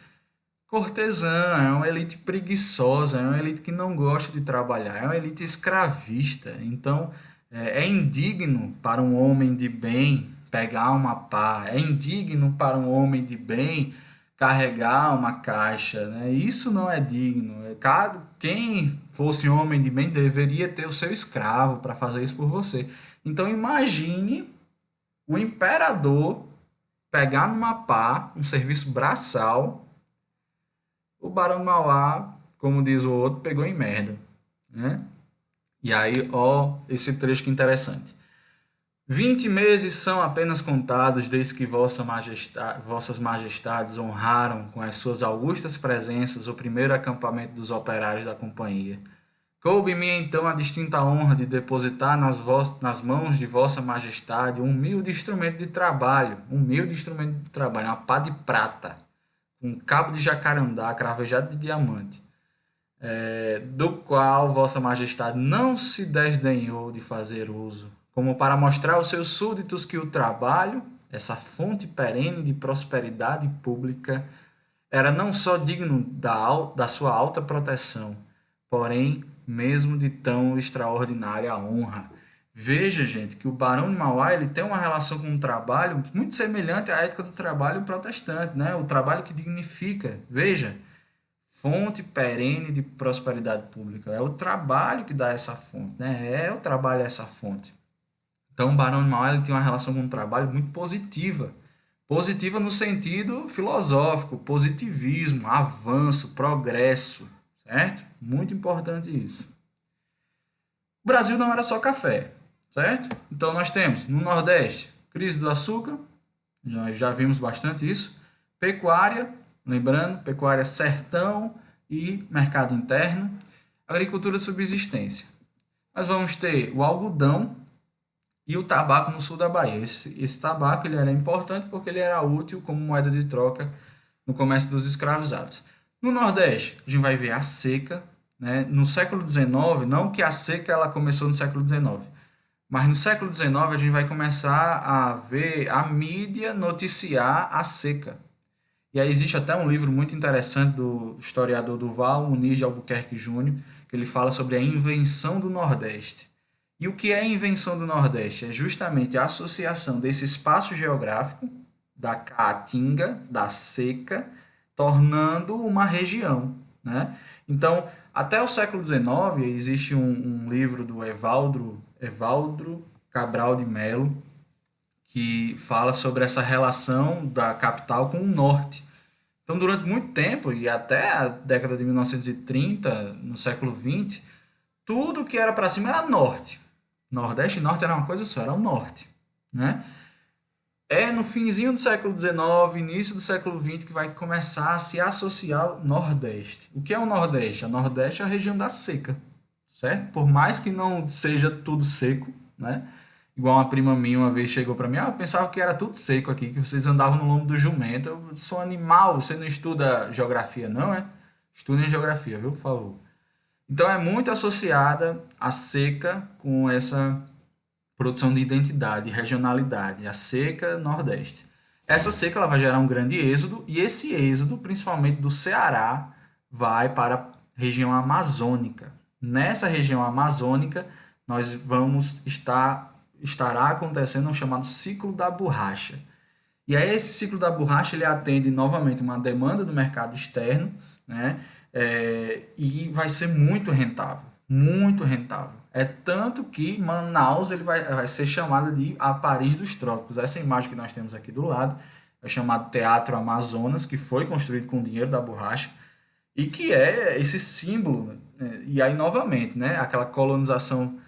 A: cortesã, é uma elite preguiçosa, é uma elite que não gosta de trabalhar, é uma elite escravista. Então, é indigno para um homem de bem pegar uma pá, é indigno para um homem de bem carregar uma caixa, né? Isso não é digno. Quem fosse homem de bem deveria ter o seu escravo para fazer isso por você. Então, imagine o imperador pegar numa pá, um serviço braçal. O Barão de Mauá, como diz o outro, pegou em merda, né? E aí, ó, esse trecho que interessante. 20 meses são apenas contados desde que vossas majestades honraram com as suas augustas presenças o primeiro acampamento dos operários da companhia. Coube-me então a distinta honra de depositar nas mãos de vossa majestade humilde instrumento de trabalho, uma pá de prata, um cabo de jacarandá cravejado de diamante, do qual vossa majestade não se desdenhou de fazer uso, como para mostrar aos seus súditos que o trabalho, essa fonte perene de prosperidade pública, era não só digno da sua alta proteção, porém mesmo de tão extraordinária honra. Veja, gente, que o Barão de Mauá ele tem uma relação com o trabalho muito semelhante à ética do trabalho protestante, né? O trabalho que dignifica. Veja, fonte perene de prosperidade pública. É o trabalho que dá essa fonte, né? É o trabalho essa fonte. Então, o Barão de Mauá ele tem uma relação com o trabalho muito positiva. Positiva no sentido filosófico, positivismo, avanço, progresso, certo? Muito importante isso. O Brasil não era só café, certo? Então nós temos no Nordeste crise do açúcar, nós já vimos bastante isso. Pecuária, lembrando, pecuária sertão e mercado interno. Agricultura de subsistência. Nós vamos ter o algodão e o tabaco no sul da Bahia. Esse tabaco ele era importante porque ele era útil como moeda de troca no comércio dos escravizados. No Nordeste, a gente vai ver a seca, né? No século XIX, não que a seca ela começou no século XIX, mas no século XIX a gente vai começar a ver a mídia noticiar a seca. E aí existe até um livro muito interessante do historiador Duval Muniz de Albuquerque Júnior, que ele fala sobre a invenção do Nordeste. E o que é a invenção do Nordeste? É justamente a associação desse espaço geográfico, da caatinga, da seca, tornando uma região, né? Então, até o século XIX, existe um livro do Evaldro Cabral de Melo, que fala sobre essa relação da capital com o norte. Então, durante muito tempo, e até a década de 1930, no século XX, tudo que era para cima era norte. Nordeste e norte era uma coisa só, era o norte, né? É no finzinho do século XIX, início do século XX, que vai começar a se associar o Nordeste. O que é o Nordeste? O Nordeste é a região da seca, certo? Por mais que não seja tudo seco, né? Igual uma prima minha uma vez chegou para mim, eu pensava que era tudo seco aqui, que vocês andavam no lombo do jumento. Eu sou animal, você não estuda geografia, não é? Estudem geografia, viu, por favor. Então é muito associada a seca com essa produção de identidade, regionalidade, a seca nordeste. Essa seca ela vai gerar um grande êxodo e esse êxodo, principalmente do Ceará, vai para a região amazônica. Nessa região amazônica, nós estará acontecendo um chamado ciclo da borracha. E aí esse ciclo da borracha ele atende novamente uma demanda do mercado externo, né? e vai ser muito rentável, muito rentável. É tanto que Manaus ele vai ser chamada de a Paris dos Trópicos. Essa imagem que nós temos aqui do lado é chamado Teatro Amazonas, que foi construído com dinheiro da borracha e que é esse símbolo, né? E aí novamente, né, aquela colonização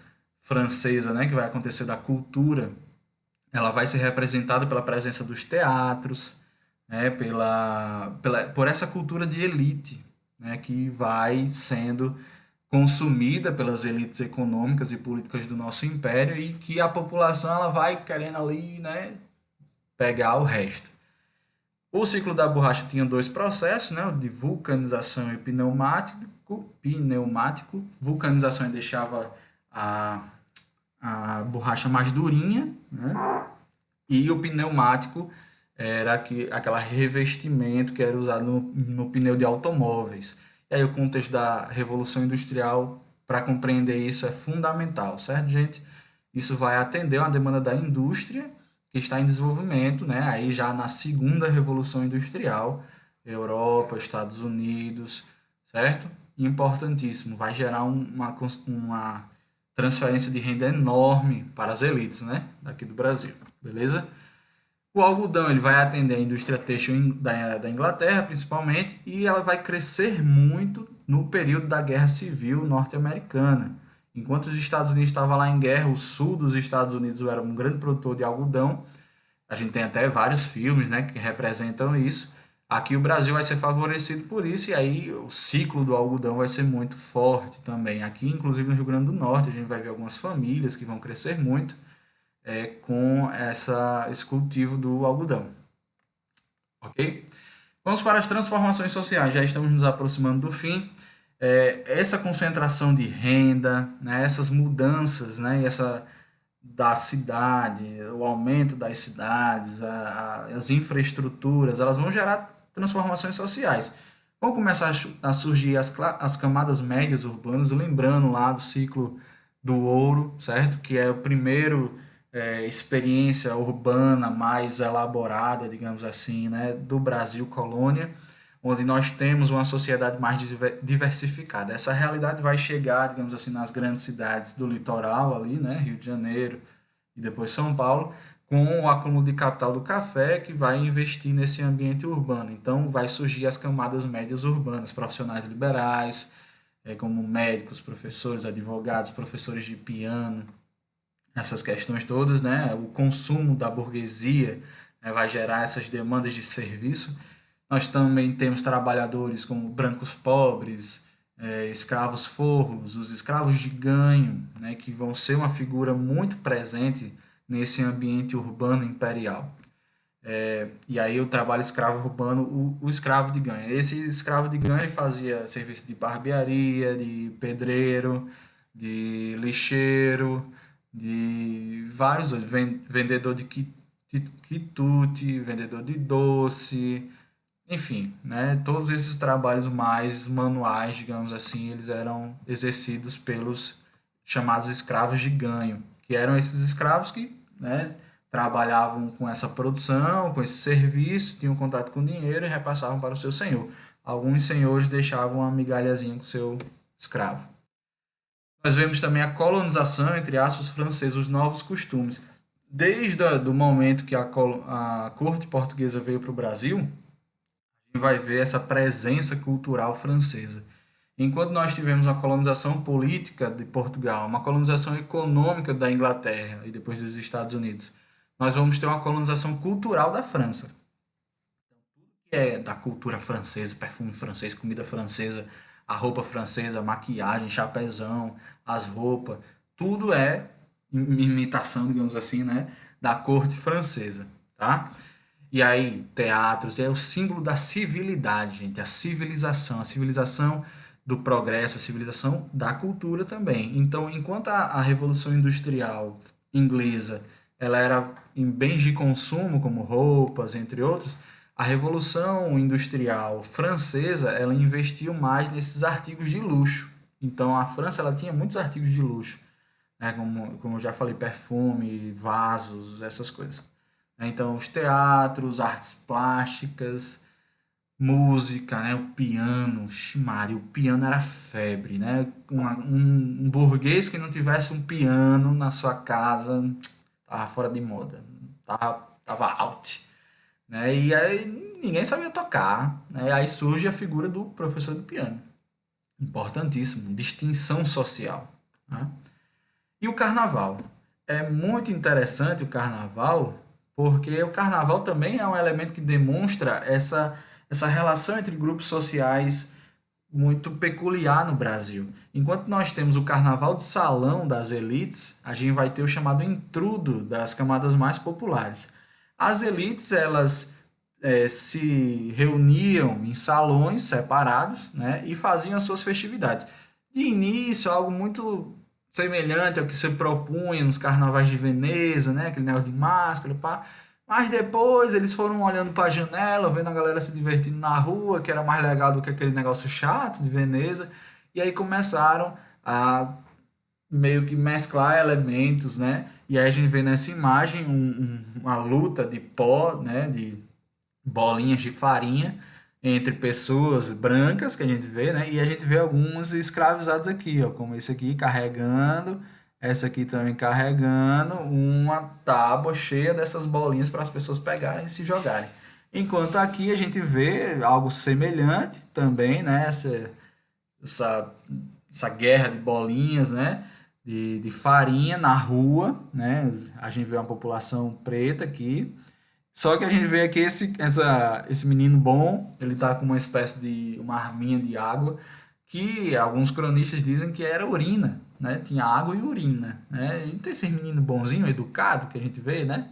A: francesa, né, que vai acontecer da cultura, ela vai ser representada pela presença dos teatros, né, por essa cultura de elite, né, que vai sendo consumida pelas elites econômicas e políticas do nosso império e que a população ela vai querendo ali, né, pegar o resto. O ciclo da borracha tinha dois processos, né, o de vulcanização e pneumático. Vulcanização deixava a, a borracha mais durinha, né, e o pneumático era aquela revestimento que era usado no pneu de automóveis. E aí o contexto da Revolução Industrial, para compreender isso, é fundamental, certo, gente? Isso vai atender uma demanda da indústria que está em desenvolvimento, né? Aí já na segunda Revolução Industrial, Europa, Estados Unidos, certo? Importantíssimo, vai gerar uma transferência de renda enorme para as elites, né? Daqui do Brasil, beleza? O algodão ele vai atender a indústria têxtil da Inglaterra, principalmente, e ela vai crescer muito no período da Guerra Civil norte-americana. Enquanto os Estados Unidos estavam lá em guerra, o sul dos Estados Unidos era um grande produtor de algodão. A gente tem até vários filmes, né, que representam isso. Aqui o Brasil vai ser favorecido por isso, e aí o ciclo do algodão vai ser muito forte também. Aqui, inclusive no Rio Grande do Norte, a gente vai ver algumas famílias que vão crescer muito com esse cultivo do algodão. Ok? Vamos para as transformações sociais, já estamos nos aproximando do fim. Essa concentração de renda, né, essas mudanças, né, da cidade, o aumento das cidades, as infraestruturas, elas vão gerar transformações sociais. Vão começar a surgir as camadas médias urbanas, lembrando lá do ciclo do ouro, certo? Que é o primeiro experiência urbana mais elaborada, digamos assim, né, do Brasil colônia, onde nós temos uma sociedade mais diversificada. Essa realidade vai chegar, digamos assim, nas grandes cidades do litoral ali, né, Rio de Janeiro e depois São Paulo, com o acúmulo de capital do café que vai investir nesse ambiente urbano. Então, vai surgir as camadas médias urbanas, profissionais liberais, como médicos, professores, advogados, professores de piano, essas questões todas, né? O consumo da burguesia, né, vai gerar essas demandas de serviço. Nós também temos trabalhadores como brancos pobres, escravos forros, os escravos de ganho, né, que vão ser uma figura muito presente nesse ambiente urbano imperial. E aí o trabalho escravo urbano, o escravo de ganho. Esse escravo de ganho ele fazia serviço de barbearia, de pedreiro, de lixeiro, de vários outros, vendedor de quitute, vendedor de doce, enfim, né? Todos esses trabalhos mais manuais, digamos assim, eles eram exercidos pelos chamados escravos de ganho, que eram esses escravos que, né, trabalhavam com essa produção, com esse serviço, tinham contato com dinheiro e repassavam para o seu senhor. Alguns senhores deixavam uma migalhazinha com o seu escravo. Nós vemos também a colonização, entre aspas, francesa, os novos costumes. Desde o momento que a corte portuguesa veio para o Brasil, vai ver essa presença cultural francesa. Enquanto nós tivemos uma colonização política de Portugal, uma colonização econômica da Inglaterra e depois dos Estados Unidos, nós vamos ter uma colonização cultural da França, que é da cultura francesa, perfume francês, comida francesa, a roupa francesa, a maquiagem, chapezão, as roupas, tudo é imitação, digamos assim, né, da corte francesa, tá? E aí, teatros é o símbolo da civilidade, gente, a civilização do progresso, a civilização da cultura também. Então, enquanto a Revolução Industrial inglesa ela era em bens de consumo, como roupas, entre outros, a Revolução Industrial francesa ela investiu mais nesses artigos de luxo. Então, a França ela tinha muitos artigos de luxo, né, como eu já falei, perfume, vasos, essas coisas. Então, os teatros, artes plásticas, música, né? O piano, Maria, o piano era febre, né? Um burguês que não tivesse um piano na sua casa tava fora de moda, tava out, né? E aí ninguém sabia tocar, né? Aí surge a figura do professor de piano, importantíssimo, distinção social, né? E o carnaval? É muito interessante o carnaval, porque o carnaval também é um elemento que demonstra essa relação entre grupos sociais muito peculiar no Brasil. Enquanto nós temos o carnaval de salão das elites, a gente vai ter o chamado intrudo das camadas mais populares. As elites, elas se reuniam em salões separados, né, e faziam as suas festividades. De início, algo muito semelhante ao que se propunha nos carnavais de Veneza, né, aquele negócio de máscara, pá. Mas depois eles foram olhando para a janela, vendo a galera se divertindo na rua, que era mais legal do que aquele negócio chato de Veneza, e aí começaram a meio que mesclar elementos, né? E aí a gente vê nessa imagem uma luta de pó, né? De bolinhas de farinha entre pessoas brancas que a gente vê, né? E a gente vê alguns escravizados aqui, ó, como esse aqui carregando, essa aqui também carregando uma tábua cheia dessas bolinhas para as pessoas pegarem e se jogarem. Enquanto aqui a gente vê algo semelhante também, né? Essa, essa guerra de bolinhas, né? De farinha na rua, né? A gente vê uma população preta aqui, só que a gente vê aqui esse menino bom, ele tá com uma espécie de uma arminha de água, que alguns cronistas dizem que era urina, né? Tinha água e urina, né? E tem esse menino bonzinho, educado, que a gente vê, né?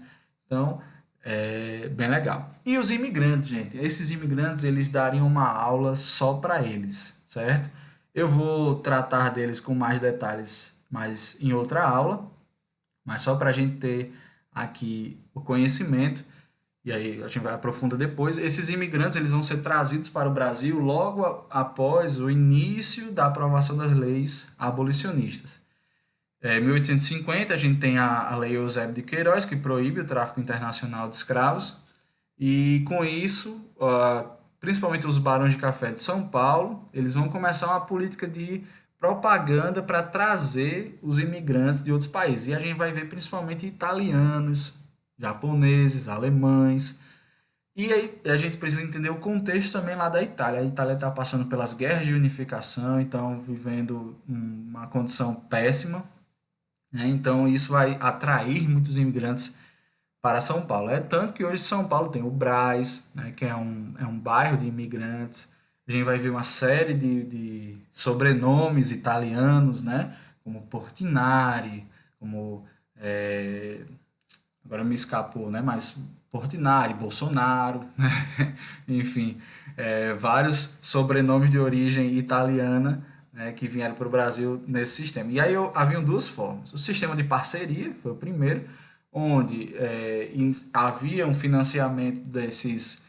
A: Então, é bem legal. E os imigrantes, gente? Esses imigrantes, eles dariam uma aula só para eles, certo? Eu vou tratar deles com mais detalhes, mas em outra aula, mas só para a gente ter aqui o conhecimento, e aí a gente vai aprofundar depois. Esses imigrantes eles vão ser trazidos para o Brasil logo após o início da aprovação das leis abolicionistas. Em 1850 a gente tem a Lei Eusébio de Queiroz, que proíbe o tráfico internacional de escravos, e com isso, principalmente os barões de café de São Paulo, eles vão começar uma política de propaganda para trazer os imigrantes de outros países. E a gente vai ver principalmente italianos, japoneses, alemães. E aí a gente precisa entender o contexto também lá da Itália. A Itália está passando pelas guerras de unificação, então vivendo uma condição péssima, né? Então isso vai atrair muitos imigrantes para São Paulo. É tanto que hoje São Paulo tem o Brás, né, que é um bairro de imigrantes. A gente vai ver uma série de sobrenomes italianos, né, como Portinari, como é, agora me escapou, né? Mas Portinari, Bolsonaro, né? Enfim, vários sobrenomes de origem italiana, né, que vieram para o Brasil nesse sistema. E aí haviam duas formas. O sistema de parceria foi o primeiro, onde havia um financiamento desses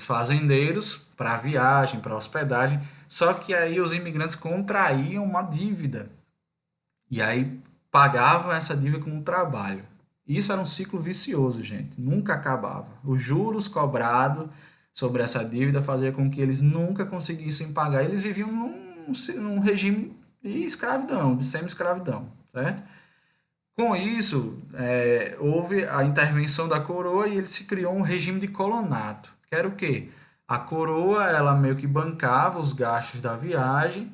A: fazendeiros para viagem, para hospedagem, só que aí os imigrantes contraíam uma dívida e aí pagavam essa dívida com o trabalho. Isso era um ciclo vicioso, gente. Nunca acabava. Os juros cobrados sobre essa dívida fazia com que eles nunca conseguissem pagar. Eles viviam num regime de escravidão, de semi-escravidão, certo? Com isso, houve a intervenção da coroa e ele se criou um regime de colonato, que era o quê? A coroa, ela meio que bancava os gastos da viagem,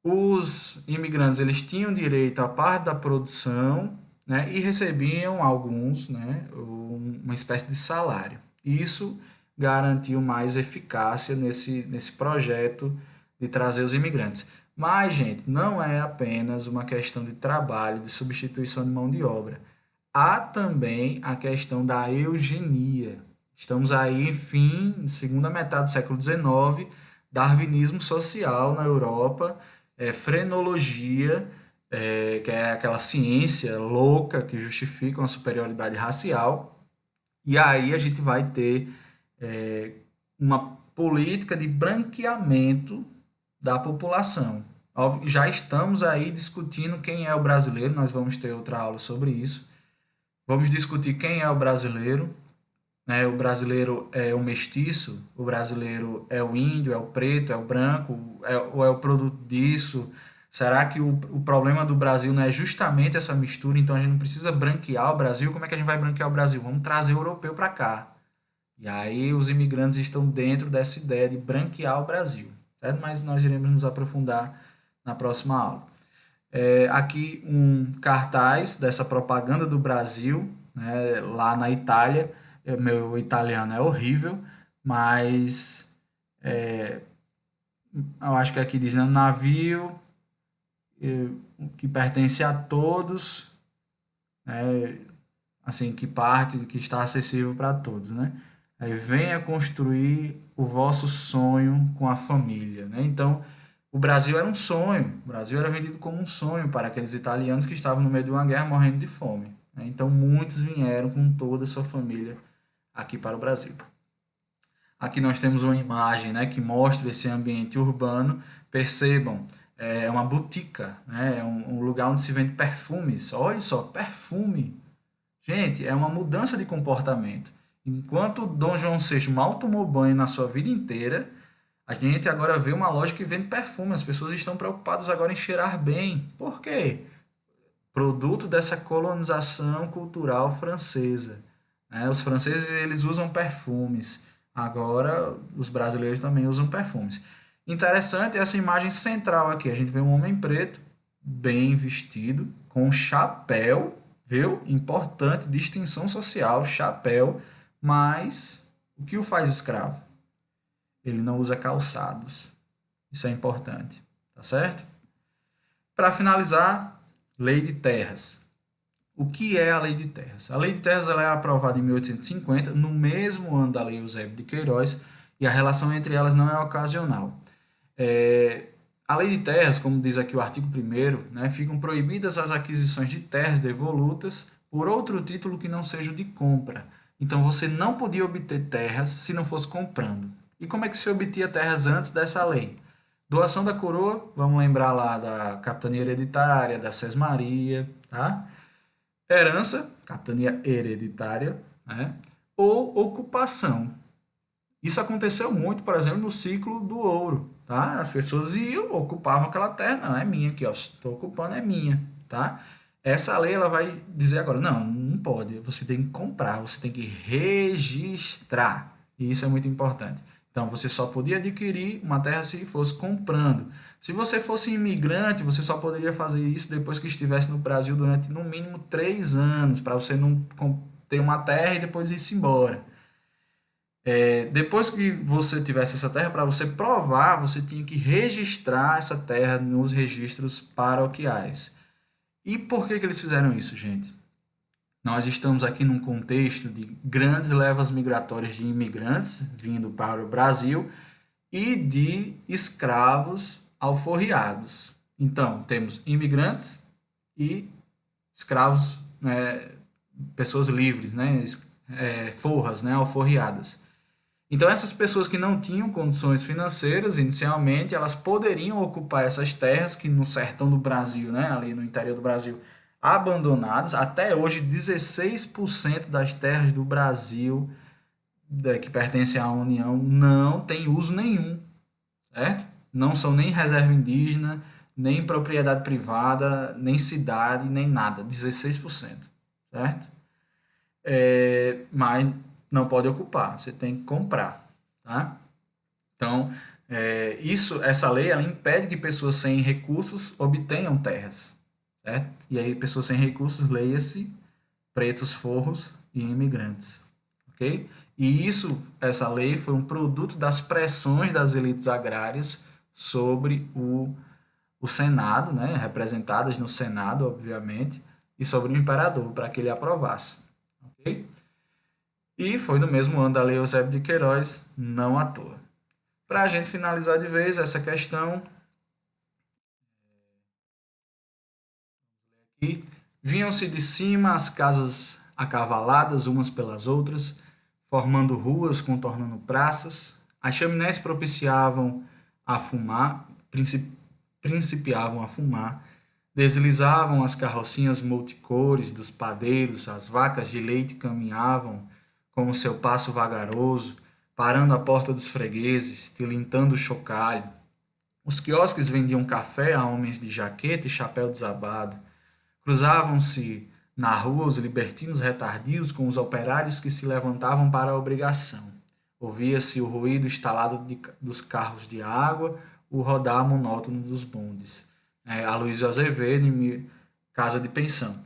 A: os imigrantes eles tinham direito à parte da produção, né, e recebiam alguns, né, uma espécie de salário. Isso garantiu mais eficácia nesse projeto de trazer os imigrantes. Mas, gente, não é apenas uma questão de trabalho, de substituição de mão de obra. Há também a questão da eugenia. Estamos aí, enfim, segunda metade do século XIX, darwinismo social na Europa, frenologia, que é aquela ciência louca que justifica uma superioridade racial. E aí a gente vai ter uma política de branqueamento da população. Já estamos aí discutindo quem é o brasileiro, nós vamos ter outra aula sobre isso. Vamos discutir quem é o brasileiro, né? O brasileiro é o mestiço, o brasileiro é o índio, é o preto, é o branco, ou é o produto disso? Será que o problema do Brasil não é justamente essa mistura? Então a gente não precisa branquear o Brasil. Como é que a gente vai branquear o Brasil? Vamos trazer o europeu para cá. E aí os imigrantes estão dentro dessa ideia de branquear o Brasil, certo? Mas nós iremos nos aprofundar na próxima aula. Aqui um cartaz dessa propaganda do Brasil, né, lá na Itália. Meu italiano é horrível, mas eu acho que aqui diz, né, um navio que pertence a todos, né, assim, que parte, que está acessível para todos, né? Aí venha construir o vosso sonho com a família, né? Então, o Brasil era um sonho, o Brasil era vendido como um sonho para aqueles italianos que estavam no meio de uma guerra morrendo de fome, né? Então, muitos vieram com toda a sua família aqui para o Brasil. Aqui nós temos uma imagem, né, que mostra esse ambiente urbano. Percebam, é uma botica, né? É um lugar onde se vende perfumes. Olha só, perfume. Gente, é uma mudança de comportamento. Enquanto Dom João VI mal tomou banho na sua vida inteira, a gente agora vê uma loja que vende perfume. As pessoas estão preocupadas agora em cheirar bem. Por quê? Produto dessa colonização cultural francesa, né? Os franceses eles usam perfumes. Agora os brasileiros também usam perfumes. Interessante essa imagem central aqui. A gente vê um homem preto, bem vestido, com chapéu, viu? Importante, distinção social, chapéu. Mas o que o faz escravo? Ele não usa calçados. Isso é importante, tá certo? Para finalizar, lei de terras. O que é a Lei de Terras? A Lei de Terras ela é aprovada em 1850, no mesmo ano da Lei Eusébio de Queiroz, e a relação entre elas não é ocasional. A Lei de Terras, como diz aqui o artigo 1º, né, ficam proibidas as aquisições de terras devolutas por outro título que não seja o de compra. Então você não podia obter terras se não fosse comprando. E como é que se obtia terras antes dessa lei? Doação da coroa, vamos lembrar lá da capitania hereditária, da sesmaria, tá? Herança, capitania hereditária, né? Ou ocupação. Isso aconteceu muito, por exemplo, no ciclo do ouro, tá? As pessoas iam, ocupavam aquela terra, não é minha aqui, ó, estou ocupando, é minha, tá? Essa lei ela vai dizer agora, não, não pode, você tem que comprar, você tem que registrar, e isso é muito importante. Então, você só podia adquirir uma terra se fosse comprando. Se você fosse imigrante, você só poderia fazer isso depois que estivesse no Brasil durante no mínimo 3 anos, para você não ter uma terra e depois ir-se embora. Depois que você tivesse essa terra, para você provar, você tinha que registrar essa terra nos registros paroquiais. E por que eles fizeram isso, gente? Nós estamos aqui num contexto de grandes levas migratórias de imigrantes vindo para o Brasil e de escravos alforriados. Então, temos imigrantes e escravos, né, pessoas livres, né, forras, né, alforriadas. Então, essas pessoas que não tinham condições financeiras inicialmente, elas poderiam ocupar essas terras que no sertão do Brasil, né, ali no interior do Brasil, abandonadas. Até hoje, 16% das terras do Brasil que pertencem à União não tem uso nenhum, certo? Não são nem reserva indígena, nem propriedade privada, nem cidade, nem nada. 16%, certo? Mas não pode ocupar, você tem que comprar, tá? Então, essa lei ela impede que pessoas sem recursos obtenham terras, certo? E aí, pessoas sem recursos, leia-se pretos, forros e imigrantes, ok? E essa lei foi um produto das pressões das elites agrárias sobre o Senado, né? Representadas no Senado, obviamente, e sobre o imperador, para que ele aprovasse, ok? E foi no mesmo ano da Lei Eusébio de Queiroz, não à toa. Para a gente finalizar de vez essa questão, aqui, vinham-se de cima as casas acavaladas umas pelas outras, formando ruas, contornando praças. As chaminés propiciavam a fumar, principiavam a fumar, deslizavam as carrocinhas multicores dos padeiros, as vacas de leite caminhavam com o seu passo vagaroso, parando à porta dos fregueses, tilintando o chocalho. Os quiosques vendiam café a homens de jaqueta e chapéu desabado. Cruzavam-se na rua os libertinos retardios com os operários que se levantavam para a obrigação. Ouvia-se o ruído estalado dos carros de água, o rodar monótono dos bondes. Aloysio Azevedo, em Casa de Pensão.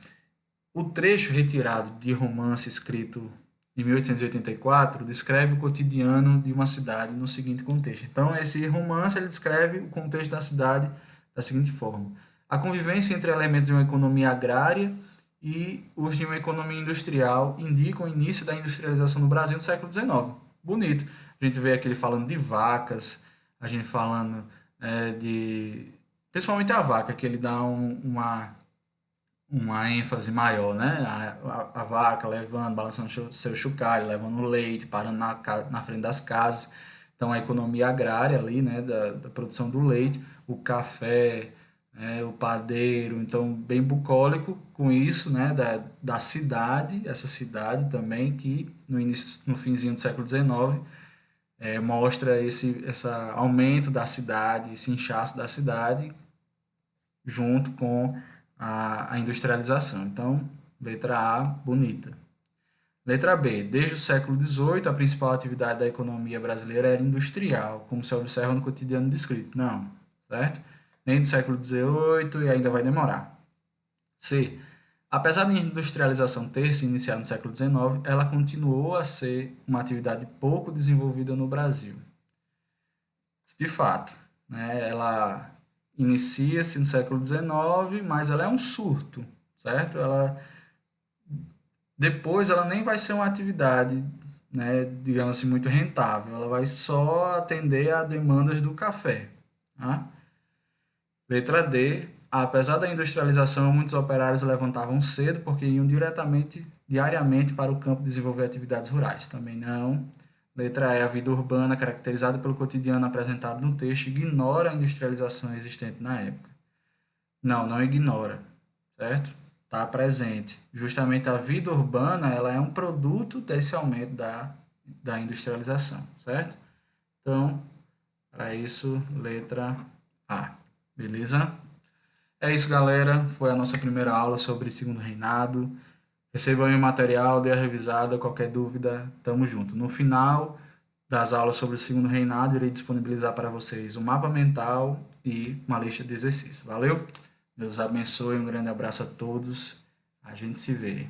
A: O trecho retirado de romance escrito em 1884 descreve o cotidiano de uma cidade no seguinte contexto. Então, esse romance ele descreve o contexto da cidade da seguinte forma: a convivência entre elementos de uma economia agrária e os de uma economia industrial indicam o início da industrialização no Brasil no século XIX. Bonito. A gente vê aqui ele falando de vacas, a gente falando de... Principalmente a vaca, que ele dá uma ênfase maior, né? A vaca levando, balançando seu chocalho, levando o leite, parando na frente das casas. Então, a economia agrária ali, né? Da produção do leite, o café, o padeiro. Então, bem bucólico com isso, né? Da cidade, essa cidade também que no finzinho do século XIX mostra esse aumento da cidade, esse inchaço da cidade junto com a industrialização. Então, letra A, bonita. Letra B. Desde o século XVIII, a principal atividade da economia brasileira era industrial, como se observa no cotidiano descrito. Não, certo? Nem do século XVIII e ainda vai demorar. C. Apesar da industrialização ter se iniciado no século XIX, ela continuou a ser uma atividade pouco desenvolvida no Brasil. De fato, né, ela inicia-se no século XIX, mas ela é um surto, certo? Depois ela nem vai ser uma atividade, né, digamos assim, muito rentável. Ela vai só atender a demandas do café. Tá? Letra D. Apesar da industrialização, muitos operários levantavam cedo porque iam diariamente para o campo desenvolver atividades rurais. Também não. Letra E. A vida urbana, caracterizada pelo cotidiano apresentado no texto, ignora a industrialização existente na época. Não ignora, certo? Está presente. Justamente a vida urbana ela é um produto desse aumento da industrialização, certo? Então, para isso, letra A. Beleza? É isso, galera. Foi a nossa primeira aula sobre Segundo Reinado. Recebam aí o material, dê a revisada, qualquer dúvida, tamo junto. No final das aulas sobre o Segundo Reinado, irei disponibilizar para vocês um mapa mental e uma lista de exercícios. Valeu? Deus abençoe, um grande abraço a todos. A gente se vê.